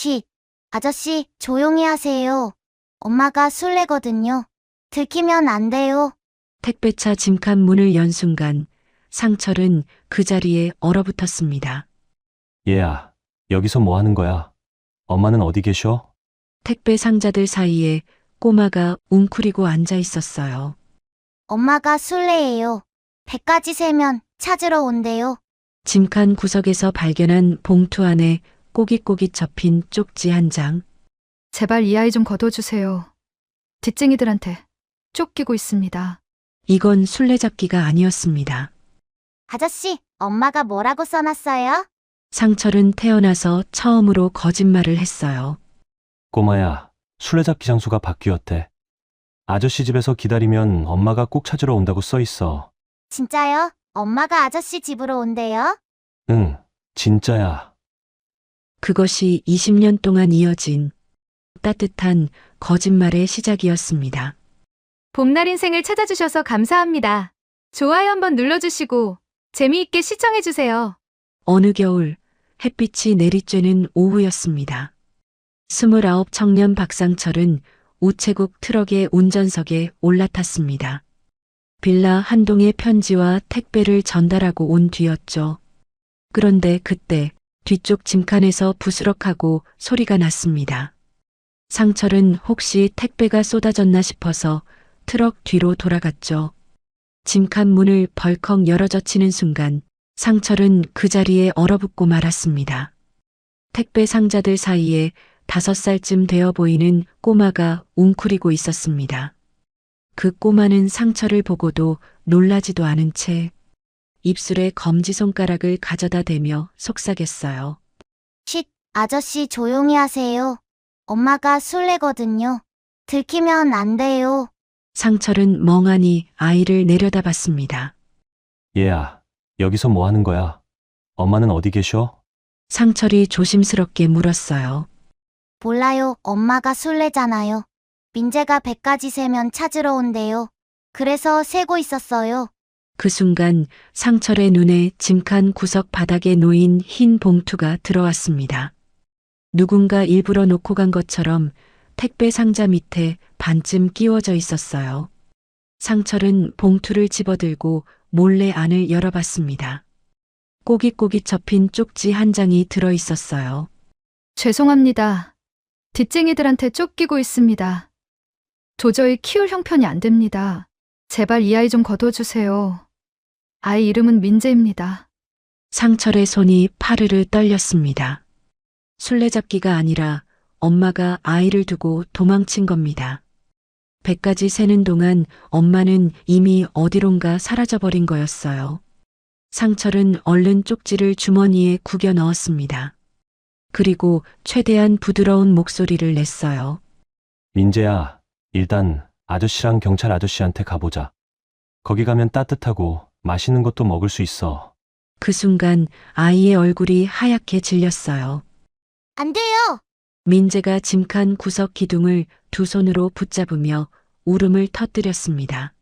쉿. 아저씨, 조용히 하세요. 엄마가 술래거든요. 들키면 안 돼요. 택배차 짐칸 문을 연 순간 상철은 그 자리에 얼어붙었습니다. 얘야, 여기서 뭐 하는 거야? 엄마는 어디 계셔? 택배 상자들 사이에 꼬마가 웅크리고 앉아 있었어요. 엄마가 술래예요. 100까지 세면 찾으러 온대요. 짐칸 구석에서 발견한 봉투 안에 꼬깃꼬깃 접힌 쪽지 한 장. 제발 이 아이 좀 거둬주세요. 뒷쟁이들한테 쫓기고 있습니다. 이건 술래잡기가 아니었습니다. 아저씨, 엄마가 뭐라고 써놨어요? 상철은 태어나서 처음으로 거짓말을 했어요. 꼬마야, 술래잡기 장소가 바뀌었대. 아저씨 집에서 기다리면 엄마가 꼭 찾으러 온다고 써 있어. 진짜요? 엄마가 아저씨 집으로 온대요? 응, 진짜야. 그것이 20년 동안 이어진 따뜻한 거짓말의 시작이었습니다. 봄날 인생을 찾아주셔서 감사합니다. 좋아요 한번 눌러주시고 재미있게 시청해주세요. 어느 겨울 햇빛이 내리쬐는 오후였습니다. 29 청년 박상철은 우체국 트럭의 운전석에 올라탔습니다. 빌라 한 동의 편지와 택배를 전달하고 온 뒤였죠. 그런데 그때 뒤쪽 짐칸에서 부스럭하고 소리가 났습니다. 상철은 혹시 택배가 쏟아졌나 싶어서 트럭 뒤로 돌아갔죠. 짐칸 문을 벌컥 열어젖히는 순간 상철은 그 자리에 얼어붙고 말았습니다. 택배 상자들 사이에 5살쯤 되어 보이는 꼬마가 웅크리고 있었습니다. 그 꼬마는 상철을 보고도 놀라지도 않은 채 입술에 검지손가락을 가져다 대며 속삭였어요. 쉿. 아저씨 조용히 하세요. 엄마가 술래거든요. 들키면 안 돼요. 상철은 멍하니 아이를 내려다봤습니다. 얘야, 여기서 뭐 하는 거야? 엄마는 어디 계셔? 상철이 조심스럽게 물었어요. 몰라요. 엄마가 술래잖아요. 민재가 100까지 세면 찾으러 온대요. 그래서 세고 있었어요. 그 순간 상철의 눈에 짐칸 구석 바닥에 놓인 흰 봉투가 들어왔습니다. 누군가 일부러 놓고 간 것처럼 택배 상자 밑에 반쯤 끼워져 있었어요. 상철은 봉투를 집어들고 몰래 안을 열어봤습니다. 꼬깃꼬깃 접힌 쪽지 한 장이 들어 있었어요. 죄송합니다. 뒷쟁이들한테 쫓기고 있습니다. 도저히 키울 형편이 안 됩니다. 제발 이 아이 좀 거둬주세요. 아이 이름은 민재입니다. 상철의 손이 파르르 떨렸습니다. 술래잡기가 아니라 엄마가 아이를 두고 도망친 겁니다. 100까지 세는 동안 엄마는 이미 어디론가 사라져버린 거였어요. 상철은 얼른 쪽지를 주머니에 구겨 넣었습니다. 그리고 최대한 부드러운 목소리를 냈어요. 민재야, 일단 아저씨랑 경찰 아저씨한테 가보자. 거기 가면 따뜻하고 맛있는 것도 먹을 수 있어. 그 순간 아이의 얼굴이 하얗게 질렸어요. 안 돼요. 민재가 짐칸 구석 기둥을 두 손으로 붙잡으며 울음을 터뜨렸습니다.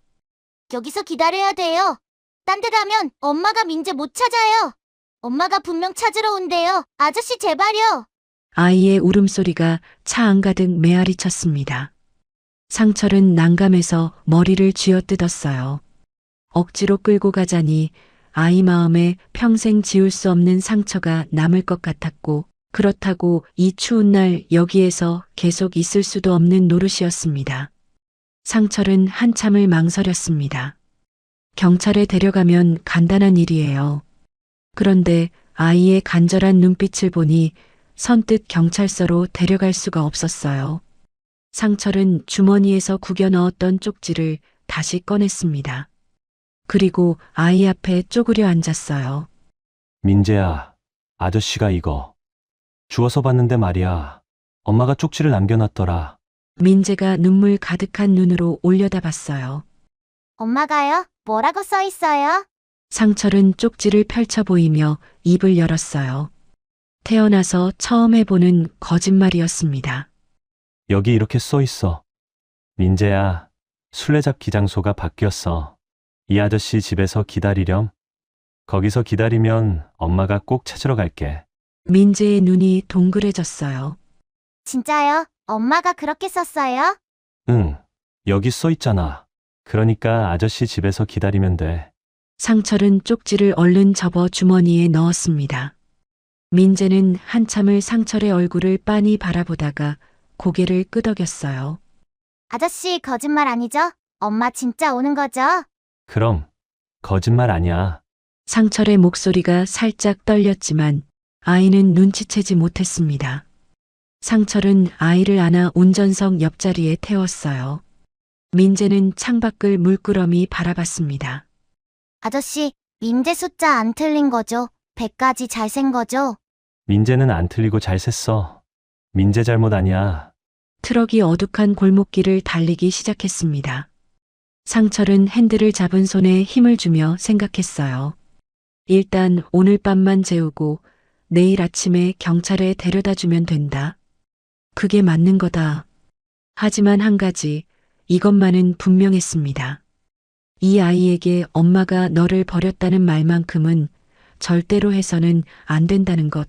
여기서 기다려야 돼요. 딴 데 가면 엄마가 민재 못 찾아요. 엄마가 분명 찾으러 온대요. 아저씨 제발요. 아이의 울음소리가 차 안가득 메아리 쳤습니다. 상철은 난감해서 머리를 쥐어뜯었어요. 억지로 끌고 가자니 아이 마음에 평생 지울 수 없는 상처가 남을 것 같았고, 그렇다고 이 추운 날 여기에서 계속 있을 수도 없는 노릇이었습니다. 상철은 한참을 망설였습니다. 경찰에 데려가면 간단한 일이에요. 그런데 아이의 간절한 눈빛을 보니 선뜻 경찰서로 데려갈 수가 없었어요. 상철은 주머니에서 구겨 넣었던 쪽지를 다시 꺼냈습니다. 그리고 아이 앞에 쪼그려 앉았어요. 민재야, 아저씨가 이거 주워서 봤는데 말이야. 엄마가 쪽지를 남겨놨더라. 민재가 눈물 가득한 눈으로 올려다봤어요. 엄마가요? 뭐라고 써 있어요? 상철은 쪽지를 펼쳐 보이며 입을 열었어요. 태어나서 처음 해보는 거짓말이었습니다. 여기 이렇게 써 있어. 민재야, 술래잡기 장소가 바뀌었어. 이 아저씨 집에서 기다리렴. 거기서 기다리면 엄마가 꼭 찾으러 갈게. 민재의 눈이 동그래졌어요. 진짜요? 엄마가 그렇게 썼어요? 응, 여기 써 있잖아. 그러니까 아저씨 집에서 기다리면 돼. 상철은 쪽지를 얼른 접어 주머니에 넣었습니다. 민재는 한참을 상철의 얼굴을 빤히 바라보다가 고개를 끄덕였어요. 아저씨 거짓말 아니죠? 엄마 진짜 오는 거죠? 그럼, 거짓말 아니야. 상철의 목소리가 살짝 떨렸지만 아이는 눈치채지 못했습니다. 상철은 아이를 안아 운전석 옆자리에 태웠어요. 민재는 창밖을 물끄러미 바라봤습니다. 아저씨, 민재 숫자 안 틀린 거죠? 100까지 잘 센 거죠? 민재는 안 틀리고 잘 셌어. 민재 잘못 아니야. 트럭이 어둑한 골목길을 달리기 시작했습니다. 상철은 핸들을 잡은 손에 힘을 주며 생각했어요. 일단 오늘 밤만 재우고 내일 아침에 경찰에 데려다 주면 된다. 그게 맞는 거다. 하지만 한 가지, 이것만은 분명했습니다. 이 아이에게 엄마가 너를 버렸다는 말만큼은 절대로 해서는 안 된다는 것.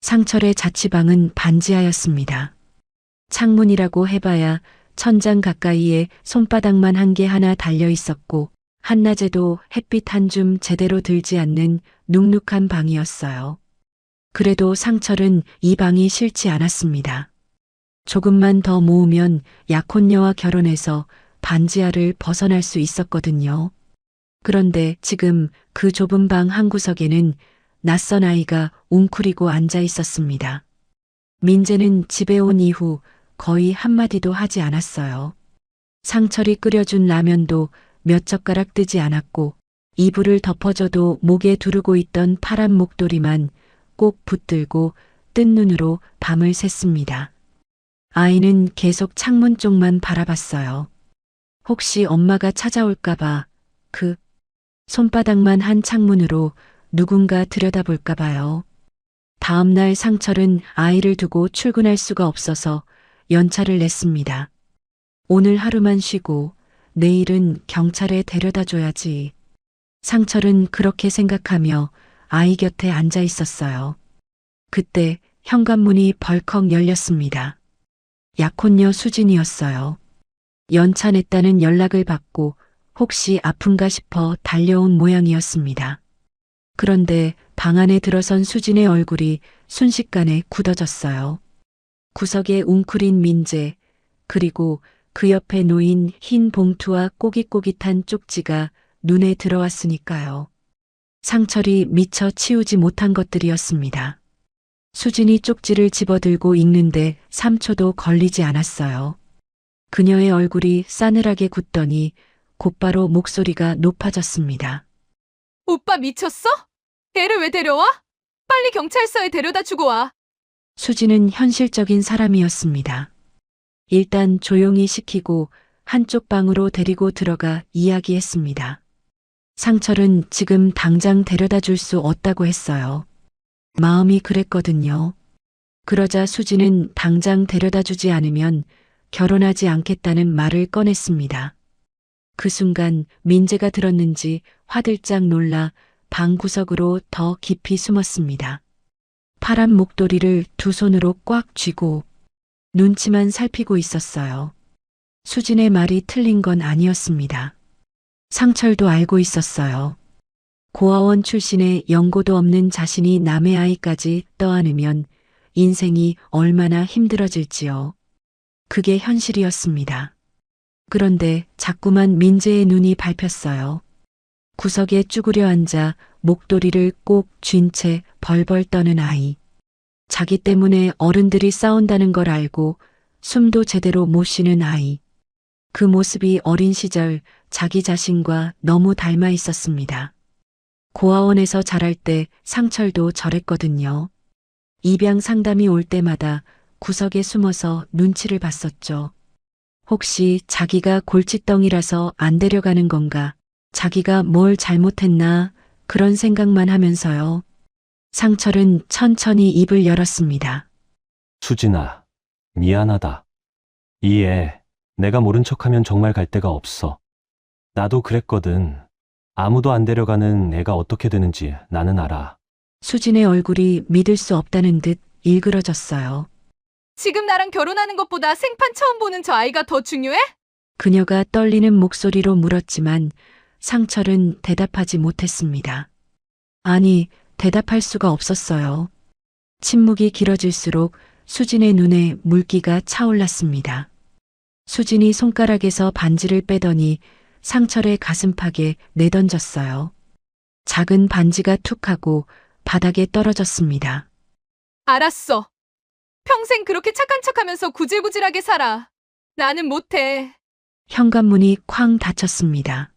상철의 자취방은 반지하였습니다. 창문이라고 해봐야 천장 가까이에 손바닥만 한 개 하나 달려 있었고 한낮에도 햇빛 한 줌 제대로 들지 않는 눅눅한 방이었어요. 그래도 상철은 이 방이 싫지 않았습니다. 조금만 더 모으면 약혼녀와 결혼해서 반지하를 벗어날 수 있었거든요. 그런데 지금 그 좁은 방 한 구석에는 낯선 아이가 웅크리고 앉아 있었습니다. 민재는 집에 온 이후 거의 한마디도 하지 않았어요. 상철이 끓여준 라면도 몇 젓가락 뜨지 않았고 이불을 덮어줘도 목에 두르고 있던 파란 목도리만 꼭 붙들고 뜬 눈으로 밤을 샜습니다. 아이는 계속 창문 쪽만 바라봤어요. 혹시 엄마가 찾아올까봐 그 손바닥만 한 창문으로 누군가 들여다볼까봐요. 다음 날 상철은 아이를 두고 출근할 수가 없어서 연차를 냈습니다. 오늘 하루만 쉬고 내일은 경찰에 데려다 줘야지. 상철은 그렇게 생각하며 아이 곁에 앉아 있었어요. 그때 현관문이 벌컥 열렸습니다. 약혼녀 수진이었어요. 연차 냈다는 연락을 받고 혹시 아픈가 싶어 달려온 모양이었습니다. 그런데 방 안에 들어선 수진의 얼굴이 순식간에 굳어졌어요. 구석에 웅크린 민재, 그리고 그 옆에 놓인 흰 봉투와 꼬깃꼬깃한 쪽지가 눈에 들어왔으니까요. 상철이 미처 치우지 못한 것들이었습니다. 수진이 쪽지를 집어들고 읽는데 3초도 걸리지 않았어요. 그녀의 얼굴이 싸늘하게 굳더니 곧바로 목소리가 높아졌습니다. 오빠 미쳤어? 애를 왜 데려와? 빨리 경찰서에 데려다 주고 와. 수진은 현실적인 사람이었습니다. 일단 조용히 시키고 한쪽 방으로 데리고 들어가 이야기했습니다. 상철은 지금 당장 데려다 줄 수 없다고 했어요. 마음이 그랬거든요. 그러자 수진은 당장 데려다 주지 않으면 결혼하지 않겠다는 말을 꺼냈습니다. 그 순간 민재가 들었는지 화들짝 놀라 방 구석으로 더 깊이 숨었습니다. 파란 목도리를 두 손으로 꽉 쥐고 눈치만 살피고 있었어요. 수진의 말이 틀린 건 아니었습니다. 상철도 알고 있었어요. 고아원 출신의 연고도 없는 자신이 남의 아이까지 떠안으면 인생이 얼마나 힘들어질지요. 그게 현실이었습니다. 그런데 자꾸만 민재의 눈이 밟혔어요. 구석에 쭈그려 앉아 목도리를 꼭 쥔 채 벌벌 떠는 아이. 자기 때문에 어른들이 싸운다는 걸 알고 숨도 제대로 못 쉬는 아이. 그 모습이 어린 시절 자기 자신과 너무 닮아 있었습니다. 고아원에서 자랄 때 상철도 저랬거든요. 입양 상담이 올 때마다 구석에 숨어서 눈치를 봤었죠. 혹시 자기가 골칫덩이라서 안 데려가는 건가? 자기가 뭘 잘못했나? 그런 생각만 하면서요. 상철은 천천히 입을 열었습니다. 수진아, 미안하다. 이 애, 내가 모른 척하면 정말 갈 데가 없어. 나도 그랬거든. 아무도 안 데려가는 애가 어떻게 되는지 나는 알아. 수진의 얼굴이 믿을 수 없다는 듯 일그러졌어요. 지금 나랑 결혼하는 것보다 생판 처음 보는 저 아이가 더 중요해? 그녀가 떨리는 목소리로 물었지만 상철은 대답하지 못했습니다. 아니, 대답할 수가 없었어요. 침묵이 길어질수록 수진의 눈에 물기가 차올랐습니다. 수진이 손가락에서 반지를 빼더니 상철의 가슴팍에 내던졌어요. 작은 반지가 툭 하고 바닥에 떨어졌습니다. 알았어. 평생 그렇게 착한 척하면서 구질구질하게 살아. 나는 못해. 현관문이 쾅 닫혔습니다.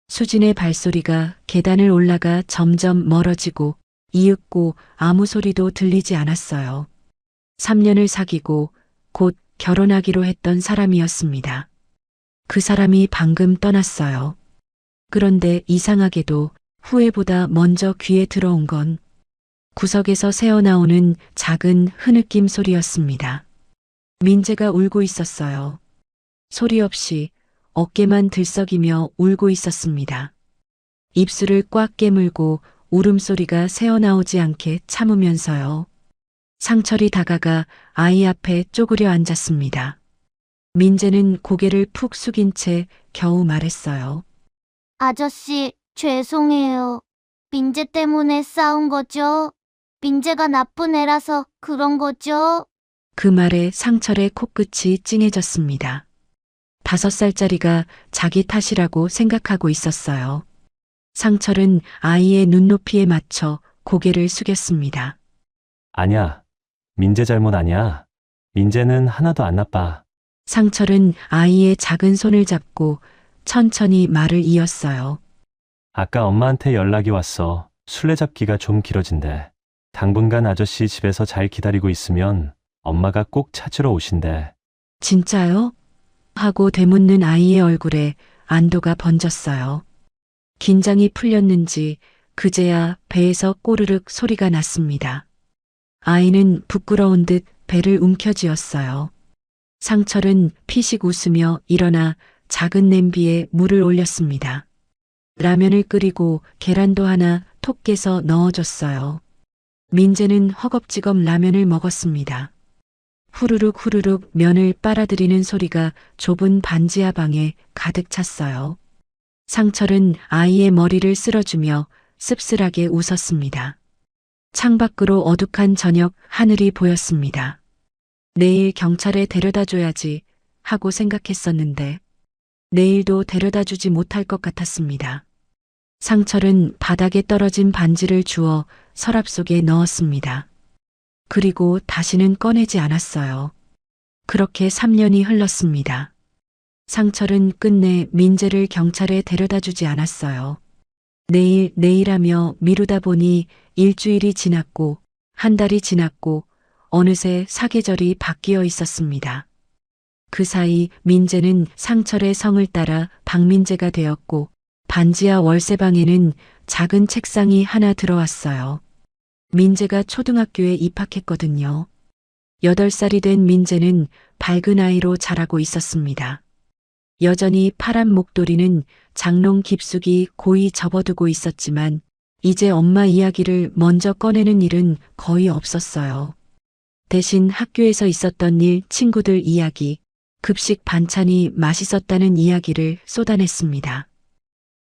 수진의 발소리가 계단을 올라가 점점 멀어지고 이윽고 아무 소리도 들리지 않았어요. 3년을 사귀고 곧 결혼하기로 했던 사람이었습니다. 그 사람이 방금 떠났어요. 그런데 이상하게도 후회보다 먼저 귀에 들어온 건 구석에서 새어나오는 작은 흐느낌 소리였습니다. 민재가 울고 있었어요. 소리 없이 어깨만 들썩이며 울고 있었습니다. 입술을 꽉 깨물고 울음소리가 새어나오지 않게 참으면서요. 상철이 다가가 아이 앞에 쪼그려 앉았습니다. 민재는 고개를 푹 숙인 채 겨우 말했어요. 아저씨, 죄송해요. 민재 때문에 싸운 거죠? 민재가 나쁜 애라서 그런 거죠? 그 말에 상철의 코끝이 찡해졌습니다. 5살짜리가 자기 탓이라고 생각하고 있었어요. 상철은 아이의 눈높이에 맞춰 고개를 숙였습니다. 아니야. 민재 잘못 아니야. 민재는 하나도 안 나빠. 상철은 아이의 작은 손을 잡고 천천히 말을 이었어요. 아까 엄마한테 연락이 왔어. 술래잡기가 좀 길어진대. 당분간 아저씨 집에서 잘 기다리고 있으면 엄마가 꼭 찾으러 오신대. 진짜요? 하고 되묻는 아이의 얼굴에 안도가 번졌어요. 긴장이 풀렸는지 그제야 배에서 꼬르륵 소리가 났습니다. 아이는 부끄러운 듯 배를 움켜쥐었어요. 상철은 피식 웃으며 일어나 작은 냄비에 물을 올렸습니다. 라면을 끓이고 계란도 하나 톡 깨서 넣어줬어요. 민재는 허겁지겁 라면을 먹었습니다. 후루룩 후루룩 면을 빨아들이는 소리가 좁은 반지하 방에 가득 찼어요. 상철은 아이의 머리를 쓸어주며 씁쓸하게 웃었습니다. 창밖으로 어둑한 저녁 하늘이 보였습니다. 내일 경찰에 데려다 줘야지 하고 생각했었는데 내일도 데려다 주지 못할 것 같았습니다. 상철은 바닥에 떨어진 반지를 주워 서랍 속에 넣었습니다. 그리고 다시는 꺼내지 않았어요. 그렇게 3년이 흘렀습니다. 상철은 끝내 민재를 경찰에 데려다 주지 않았어요. 내일 하며 미루다 보니 일주일이 지났고 한 달이 지났고 어느새 사계절이 바뀌어 있었습니다. 그 사이 민재는 상철의 성을 따라 박민재가 되었고 반지하 월세방에는 작은 책상이 하나 들어왔어요. 민재가 초등학교에 입학했거든요. 8살이 된 민재는 밝은 아이로 자라고 있었습니다. 여전히 파란 목도리는 장롱 깊숙이 고이 접어두고 있었지만 이제 엄마 이야기를 먼저 꺼내는 일은 거의 없었어요. 대신 학교에서 있었던 일, 친구들 이야기, 급식 반찬이 맛있었다는 이야기를 쏟아냈습니다.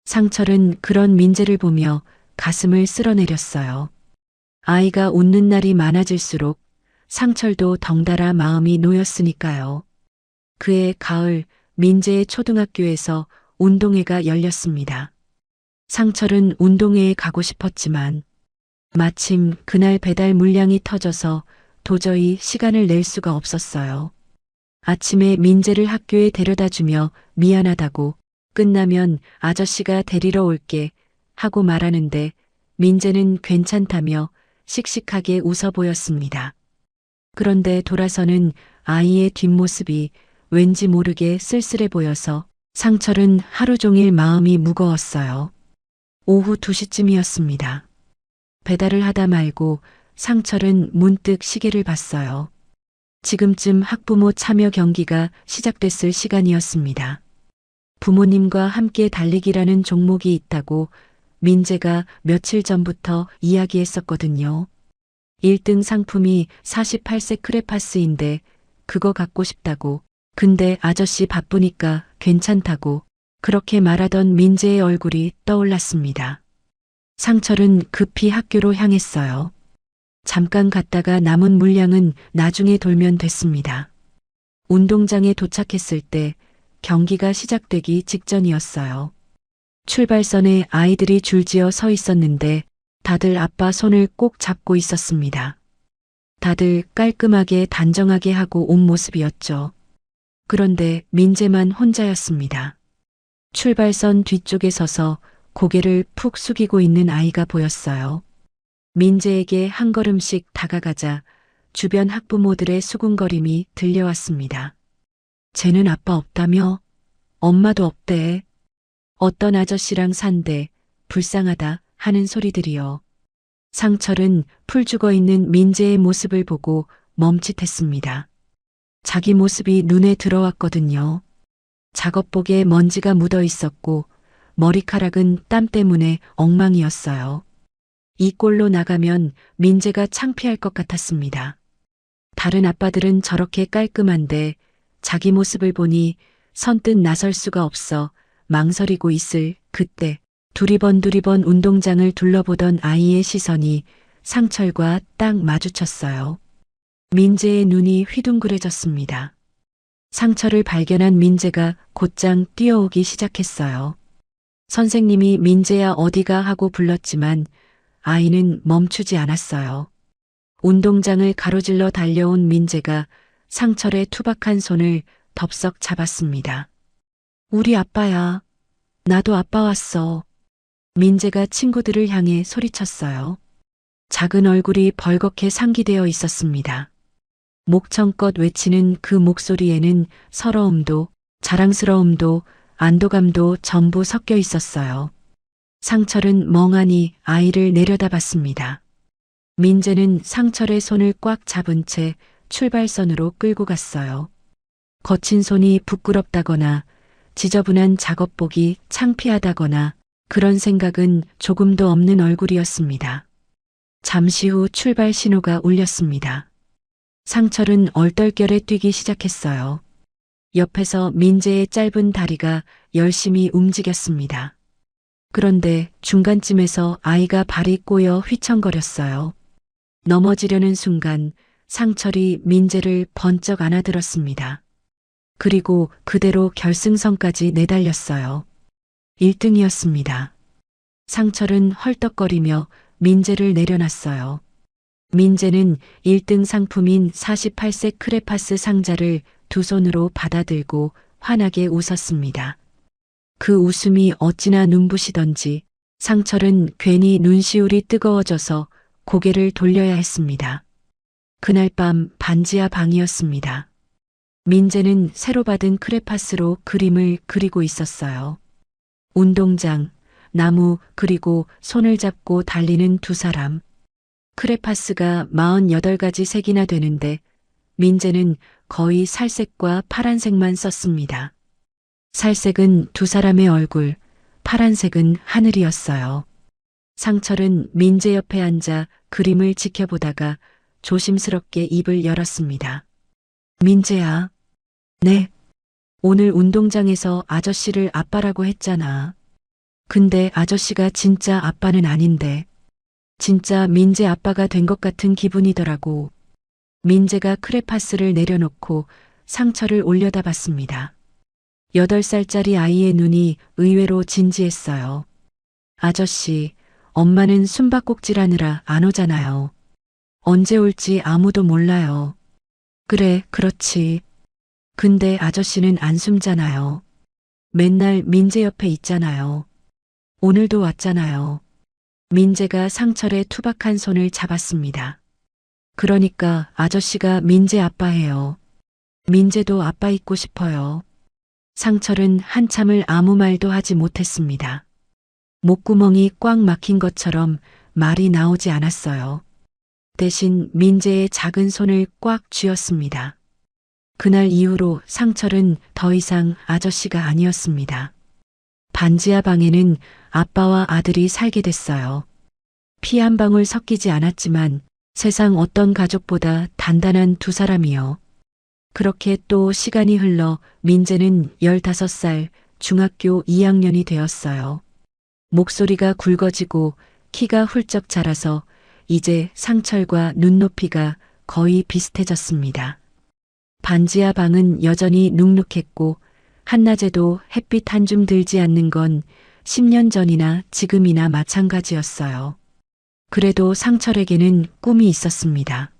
상철은 그런 민재를 보며 가슴을 쓸어내렸어요. 아이가 웃는 날이 많아질수록 상철도 덩달아 마음이 놓였으니까요. 그해 가을 민재의 초등학교에서 운동회가 열렸습니다. 상철은 운동회에 가고 싶었지만 마침 그날 배달 물량이 터져서 도저히 시간을 낼 수가 없었어요. 아침에 민재를 학교에 데려다주며 미안하다고 끝나면 아저씨가 데리러 올게 하고 말하는데 민재는 괜찮다며 씩씩하게 웃어 보였습니다. 그런데 돌아서는 아이의 뒷모습이 왠지 모르게 쓸쓸해 보여서 상철은 하루 종일 마음이 무거웠어요. 오후 2시쯤이었습니다. 배달을 하다 말고 상철은 문득 시계를 봤어요. 지금쯤 학부모 참여 경기가 시작됐을 시간이었습니다. 부모님과 함께 달리기라는 종목이 있다고 민재가 며칠 전부터 이야기했었거든요. 1등 상품이 48세 크레파스인데 그거 갖고 싶다고. 근데 아저씨 바쁘니까 괜찮다고. 그렇게 말하던 민재의 얼굴이 떠올랐습니다. 상철은 급히 학교로 향했어요. 잠깐 갔다가 남은 물량은 나중에 돌면 됐습니다. 운동장에 도착했을 때 경기가 시작되기 직전이었어요. 출발선에 아이들이 줄지어 서 있었는데 다들 아빠 손을 꼭 잡고 있었습니다. 다들 깔끔하게 단정하게 하고 온 모습이었죠. 그런데 민재만 혼자였습니다. 출발선 뒤쪽에 서서 고개를 푹 숙이고 있는 아이가 보였어요. 민재에게 한 걸음씩 다가가자 주변 학부모들의 수군거림이 들려왔습니다. 쟤는 아빠 없다며? 엄마도 없대. 어떤 아저씨랑 산대. 불쌍하다 하는 소리들이요. 상철은 풀 죽어 있는 민재의 모습을 보고 멈칫했습니다. 자기 모습이 눈에 들어왔거든요. 작업복에 먼지가 묻어 있었고 머리카락은 땀 때문에 엉망이었어요. 이 꼴로 나가면 민재가 창피할 것 같았습니다. 다른 아빠들은 저렇게 깔끔한데 자기 모습을 보니 선뜻 나설 수가 없어 망설이고 있을 그때 두리번 운동장을 둘러보던 아이의 시선이 상철과 딱 마주쳤어요. 민재의 눈이 휘둥그레졌습니다. 상철을 발견한 민재가 곧장 뛰어오기 시작했어요. 선생님이 민재야 어디가 하고 불렀지만 아이는 멈추지 않았어요. 운동장을 가로질러 달려온 민재가 상철의 투박한 손을 덥석 잡았습니다. 우리 아빠야. 나도 아빠 왔어. 민재가 친구들을 향해 소리쳤어요. 작은 얼굴이 벌겋게 상기되어 있었습니다. 목청껏 외치는 그 목소리에는 서러움도 자랑스러움도 안도감도 전부 섞여 있었어요. 상철은 멍하니 아이를 내려다봤습니다. 민재는 상철의 손을 꽉 잡은 채 출발선으로 끌고 갔어요. 거친 손이 부끄럽다거나 지저분한 작업복이 창피하다거나 그런 생각은 조금도 없는 얼굴이었습니다. 잠시 후 출발 신호가 울렸습니다. 상철은 얼떨결에 뛰기 시작했어요. 옆에서 민재의 짧은 다리가 열심히 움직였습니다. 그런데 중간쯤에서 아이가 발이 꼬여 휘청거렸어요. 넘어지려는 순간 상철이 민재를 번쩍 안아들었습니다. 그리고 그대로 결승선까지 내달렸어요. 1등이었습니다. 상철은 헐떡거리며 민재를 내려놨어요. 민재는 1등 상품인 48세 크레파스 상자를 두 손으로 받아들고 환하게 웃었습니다. 그 웃음이 어찌나 눈부시던지 상철은 괜히 눈시울이 뜨거워져서 고개를 돌려야 했습니다. 그날 밤 반지하 방이었습니다. 민재는 새로 받은 크레파스로 그림을 그리고 있었어요. 운동장, 나무 그리고 손을 잡고 달리는 두 사람. 크레파스가 48가지 색이나 되는데 민재는 거의 살색과 파란색만 썼습니다. 살색은 두 사람의 얼굴, 파란색은 하늘이었어요. 상철은 민재 옆에 앉아 그림을 지켜보다가 조심스럽게 입을 열었습니다. 민재야. 네. 오늘 운동장에서 아저씨를 아빠라고 했잖아. 근데 아저씨가 진짜 아빠는 아닌데. 진짜 민재 아빠가 된 것 같은 기분이더라고. 민재가 크레파스를 내려놓고 상철을 올려다봤습니다. 8살짜리 아이의 눈이 의외로 진지했어요. 아저씨, 엄마는 숨바꼭질하느라 안 오잖아요. 언제 올지 아무도 몰라요. 그래, 그렇지. 근데 아저씨는 안 숨잖아요. 맨날 민재 옆에 있잖아요. 오늘도 왔잖아요. 민재가 상철의 투박한 손을 잡았습니다. 그러니까 아저씨가 민재 아빠예요. 민재도 아빠 있고 싶어요. 상철은 한참을 아무 말도 하지 못했습니다. 목구멍이 꽉 막힌 것처럼 말이 나오지 않았어요. 대신 민재의 작은 손을 꽉 쥐었습니다. 그날 이후로 상철은 더 이상 아저씨가 아니었습니다. 반지하 방에는 아빠와 아들이 살게 됐어요. 피 한 방울 섞이지 않았지만 세상 어떤 가족보다 단단한 두 사람이요. 그렇게 또 시간이 흘러 민재는 15살 중학교 2학년이 되었어요. 목소리가 굵어지고 키가 훌쩍 자라서 이제 상철과 눈높이가 거의 비슷해졌습니다. 반지하 방은 여전히 눅눅했고 한낮에도 햇빛 한 줌 들지 않는 건 10년 전이나 지금이나 마찬가지였어요. 그래도 상철에게는 꿈이 있었습니다.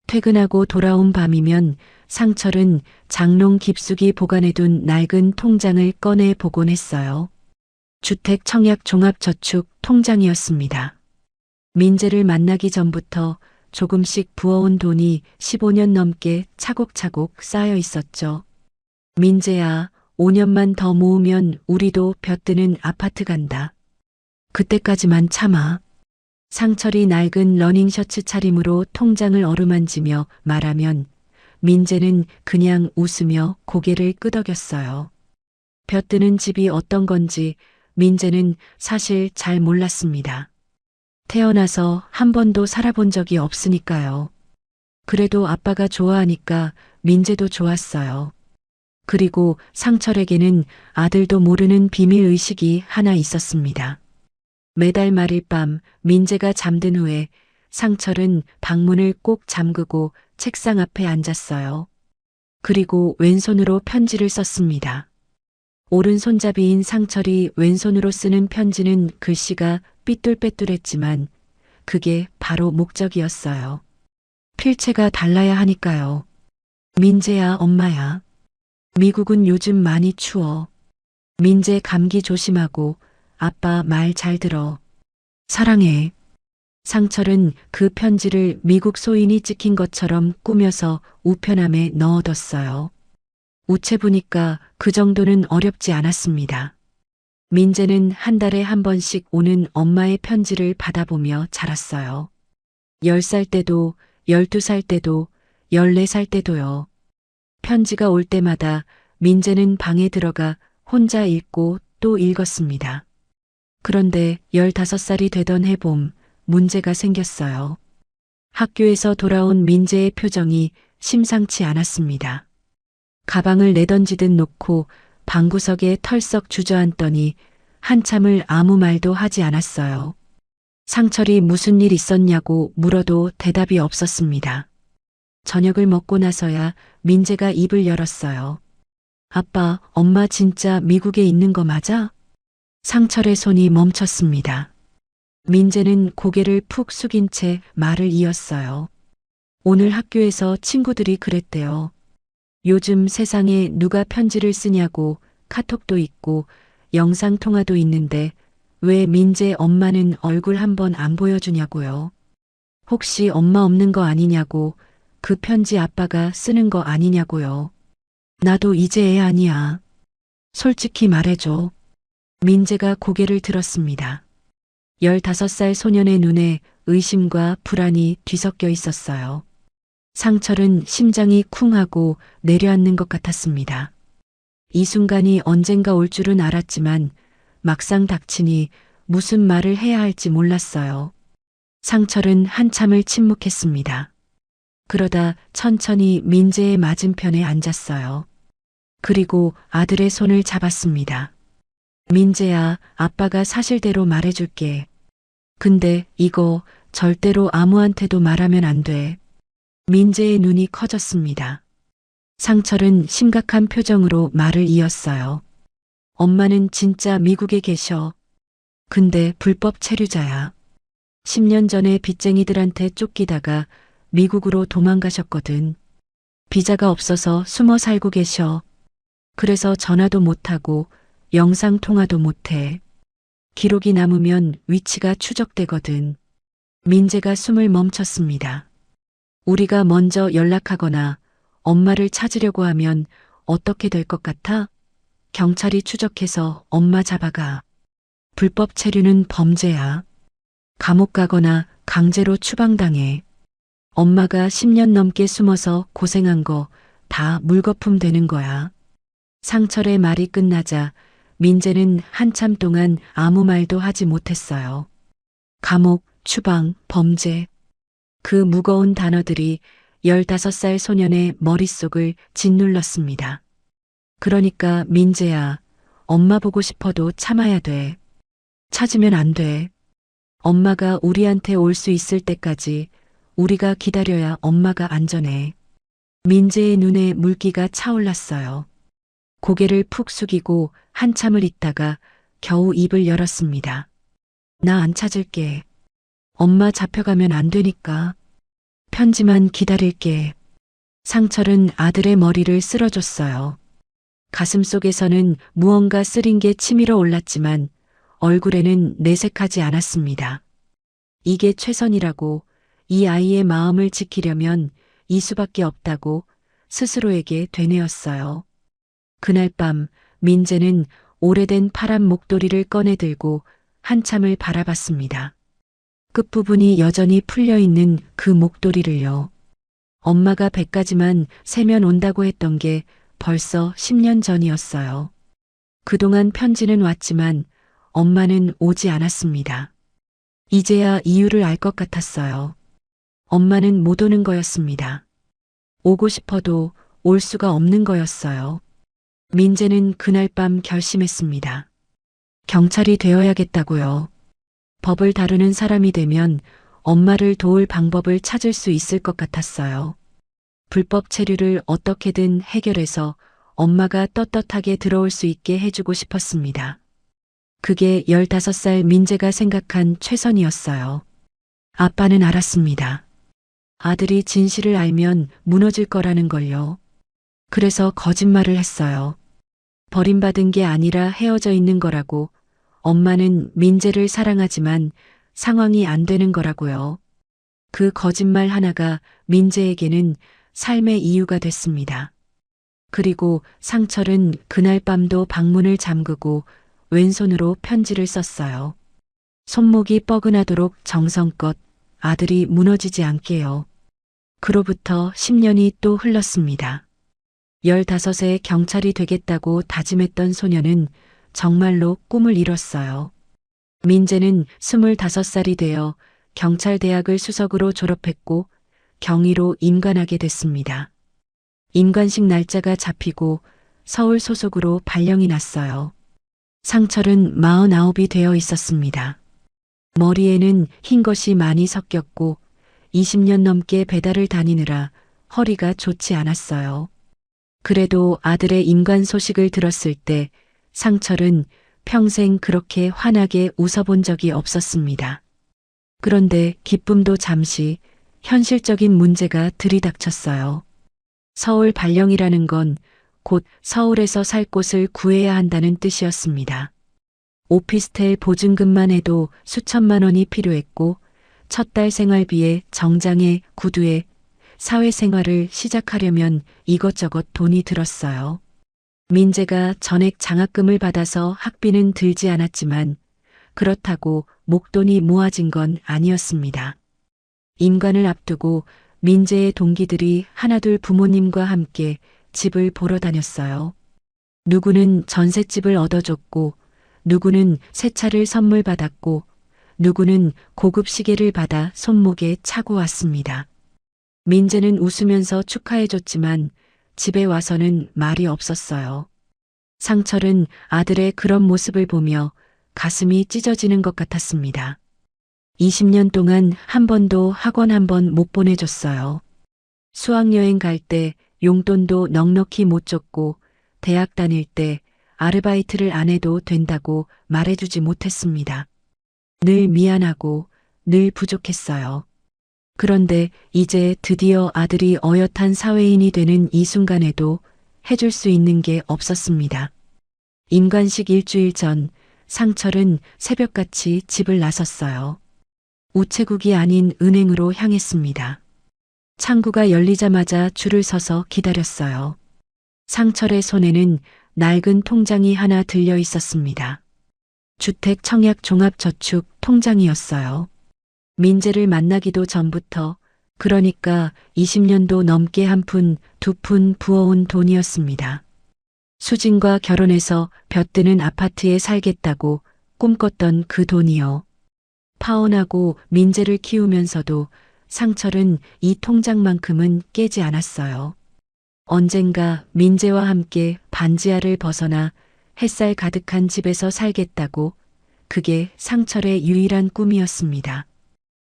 퇴근하고 돌아온 밤이면 상철은 장롱 깊숙이 보관해둔 낡은 통장을 꺼내 보곤 했어요. 주택 청약 종합저축 통장이었습니다. 민재를 만나기 전부터 조금씩 부어온 돈이 15년 넘게 차곡차곡 쌓여 있었죠. 민재야, 5년만 더 모으면 우리도 벼뜨는 아파트 간다. 그때까지만 참아. 상철이 낡은 러닝셔츠 차림으로 통장을 어루만지며 말하면 민재는 그냥 웃으며 고개를 끄덕였어요. 벼뜨는 집이 어떤 건지 민재는 사실 잘 몰랐습니다. 태어나서 한 번도 살아본 적이 없으니까요. 그래도 아빠가 좋아하니까 민재도 좋았어요. 그리고 상철에게는 아들도 모르는 비밀의식이 하나 있었습니다. 매달 말일 밤 민재가 잠든 후에 상철은 방문을 꼭 잠그고 책상 앞에 앉았어요. 그리고 왼손으로 편지를 썼습니다. 오른손잡이인 상철이 왼손으로 쓰는 편지는 글씨가 삐뚤빼뚤했지만 그게 바로 목적이었어요. 필체가 달라야 하니까요. 민재야, 엄마야. 미국은 요즘 많이 추워. 민재 감기 조심하고 아빠 말 잘 들어. 사랑해. 상철은 그 편지를 미국 소인이 찍힌 것처럼 꾸며서 우편함에 넣어뒀어요. 우체부니까 그 정도는 어렵지 않았습니다. 민재는 한 달에 한 번씩 오는 엄마의 편지를 받아보며 자랐어요. 10살 때도, 12살 때도, 14살 때도요. 편지가 올 때마다 민재는 방에 들어가 혼자 읽고 또 읽었습니다. 그런데 15살이 되던 해봄, 문제가 생겼어요. 학교에서 돌아온 민재의 표정이 심상치 않았습니다. 가방을 내던지듯 놓고 방구석에 털썩 주저앉더니 한참을 아무 말도 하지 않았어요. 상철이 무슨 일 있었냐고 물어도 대답이 없었습니다. 저녁을 먹고 나서야 민재가 입을 열었어요. 아빠, 엄마 진짜 미국에 있는 거 맞아? 상철의 손이 멈췄습니다. 민재는 고개를 푹 숙인 채 말을 이었어요. 오늘 학교에서 친구들이 그랬대요. 요즘 세상에 누가 편지를 쓰냐고 카톡도 있고 영상통화도 있는데 왜 민재 엄마는 얼굴 한번 안 보여주냐고요. 혹시 엄마 없는 거 아니냐고, 그 편지 아빠가 쓰는 거 아니냐고요. 나도 이제 애 아니야. 솔직히 말해줘. 민재가 고개를 들었습니다. 15살 소년의 눈에 의심과 불안이 뒤섞여 있었어요. 상철은 심장이 쿵하고 내려앉는 것 같았습니다. 이 순간이 언젠가 올 줄은 알았지만 막상 닥치니 무슨 말을 해야 할지 몰랐어요. 상철은 한참을 침묵했습니다. 그러다 천천히 민재의 맞은편에 앉았어요. 그리고 아들의 손을 잡았습니다. 민재야, 아빠가 사실대로 말해줄게. 근데 이거 절대로 아무한테도 말하면 안 돼. 민재의 눈이 커졌습니다. 상철은 심각한 표정으로 말을 이었어요. 엄마는 진짜 미국에 계셔. 근데 불법 체류자야. 10년 전에 빚쟁이들한테 쫓기다가 미국으로 도망가셨거든. 비자가 없어서 숨어 살고 계셔. 그래서 전화도 못하고 영상통화도 못해. 기록이 남으면 위치가 추적되거든. 민재가 숨을 멈췄습니다. 우리가 먼저 연락하거나 엄마를 찾으려고 하면 어떻게 될 것 같아? 경찰이 추적해서 엄마 잡아가. 불법 체류는 범죄야. 감옥 가거나 강제로 추방당해. 엄마가 10년 넘게 숨어서 고생한 거 다 물거품 되는 거야. 상철의 말이 끝나자 민재는 한참 동안 아무 말도 하지 못했어요. 감옥, 추방, 범죄. 그 무거운 단어들이 15살 소년의 머릿속을 짓눌렀습니다. 그러니까 민재야, 엄마 보고 싶어도 참아야 돼. 찾으면 안 돼. 엄마가 우리한테 올 수 있을 때까지 우리가 기다려야 엄마가 안전해. 민재의 눈에 물기가 차올랐어요. 고개를 푹 숙이고 한참을 있다가 겨우 입을 열었습니다. 나 안 찾을게. 엄마 잡혀가면 안 되니까. 편지만 기다릴게. 상철은 아들의 머리를 쓸어줬어요. 가슴속에서는 무언가 쓰린 게 치밀어 올랐지만 얼굴에는 내색하지 않았습니다. 이게 최선이라고, 이 아이의 마음을 지키려면 이 수밖에 없다고 스스로에게 되뇌었어요. 그날 밤 민재는 오래된 파란 목도리를 꺼내들고 한참을 바라봤습니다. 끝부분이 여전히 풀려있는 그 목도리를요. 엄마가 100가지만 세면 온다고 했던 게 벌써 10년 전이었어요. 그동안 편지는 왔지만 엄마는 오지 않았습니다. 이제야 이유를 알 것 같았어요. 엄마는 못 오는 거였습니다. 오고 싶어도 올 수가 없는 거였어요. 민재는 그날 밤 결심했습니다. 경찰이 되어야겠다고요. 법을 다루는 사람이 되면 엄마를 도울 방법을 찾을 수 있을 것 같았어요. 불법 체류를 어떻게든 해결해서 엄마가 떳떳하게 들어올 수 있게 해주고 싶었습니다. 그게 15살 민재가 생각한 최선이었어요. 아빠는 알았습니다. 아들이 진실을 알면 무너질 거라는 걸요. 그래서 거짓말을 했어요. 버림받은 게 아니라 헤어져 있는 거라고, 엄마는 민재를 사랑하지만 상황이 안 되는 거라고요. 그 거짓말 하나가 민재에게는 삶의 이유가 됐습니다. 그리고 상철은 그날 밤도 방문을 잠그고 왼손으로 편지를 썼어요. 손목이 뻐근하도록 정성껏 아들이 무너지지 않게요. 그로부터 10년이 또 흘렀습니다. 15세 경찰이 되겠다고 다짐했던 소녀는 정말로 꿈을 이뤘어요. 민재는 25살이 되어 경찰대학을 수석으로 졸업했고 경위로 임관하게 됐습니다. 임관식 날짜가 잡히고 서울 소속으로 발령이 났어요. 상철은 49이 되어 있었습니다. 머리에는 흰 것이 많이 섞였고 20년 넘게 배달을 다니느라 허리가 좋지 않았어요. 그래도 아들의 임관 소식을 들었을 때 상철은 평생 그렇게 환하게 웃어본 적이 없었습니다. 그런데 기쁨도 잠시, 현실적인 문제가 들이닥쳤어요. 서울 발령이라는 건 곧 서울에서 살 곳을 구해야 한다는 뜻이었습니다. 오피스텔 보증금만 해도 수천만 원이 필요했고 첫 달 생활비에 정장에 구두에 사회생활을 시작하려면 이것저것 돈이 들었어요. 민재가 전액 장학금을 받아서 학비는 들지 않았지만 그렇다고 목돈이 모아진 건 아니었습니다. 임관을 앞두고 민재의 동기들이 하나둘 부모님과 함께 집을 보러 다녔어요. 누구는 전셋집을 얻어줬고 누구는 새 차를 선물 받았고 누구는 고급 시계를 받아 손목에 차고 왔습니다. 민재는 웃으면서 축하해줬지만 집에 와서는 말이 없었어요. 상철은 아들의 그런 모습을 보며 가슴이 찢어지는 것 같았습니다. 20년 동안 한 번도 학원 한 번 못 보내줬어요. 수학여행 갈 때 용돈도 넉넉히 못 줬고 대학 다닐 때 아르바이트를 안 해도 된다고 말해주지 못했습니다. 늘 미안하고 늘 부족했어요. 그런데 이제 드디어 아들이 어엿한 사회인이 되는 이 순간에도 해줄 수 있는 게 없었습니다. 임관식 일주일 전 상철은 새벽같이 집을 나섰어요. 우체국이 아닌 은행으로 향했습니다. 창구가 열리자마자 줄을 서서 기다렸어요. 상철의 손에는 낡은 통장이 하나 들려 있었습니다. 주택 청약 종합저축 통장이었어요. 민재를 만나기도 전부터, 그러니까 20년도 넘게 한 푼, 두 푼 부어온 돈이었습니다. 수진과 결혼해서 벼뜨는 아파트에 살겠다고 꿈꿨던 그 돈이요. 파혼하고 민재를 키우면서도 상철은 이 통장만큼은 깨지 않았어요. 언젠가 민재와 함께 반지하를 벗어나 햇살 가득한 집에서 살겠다고, 그게 상철의 유일한 꿈이었습니다.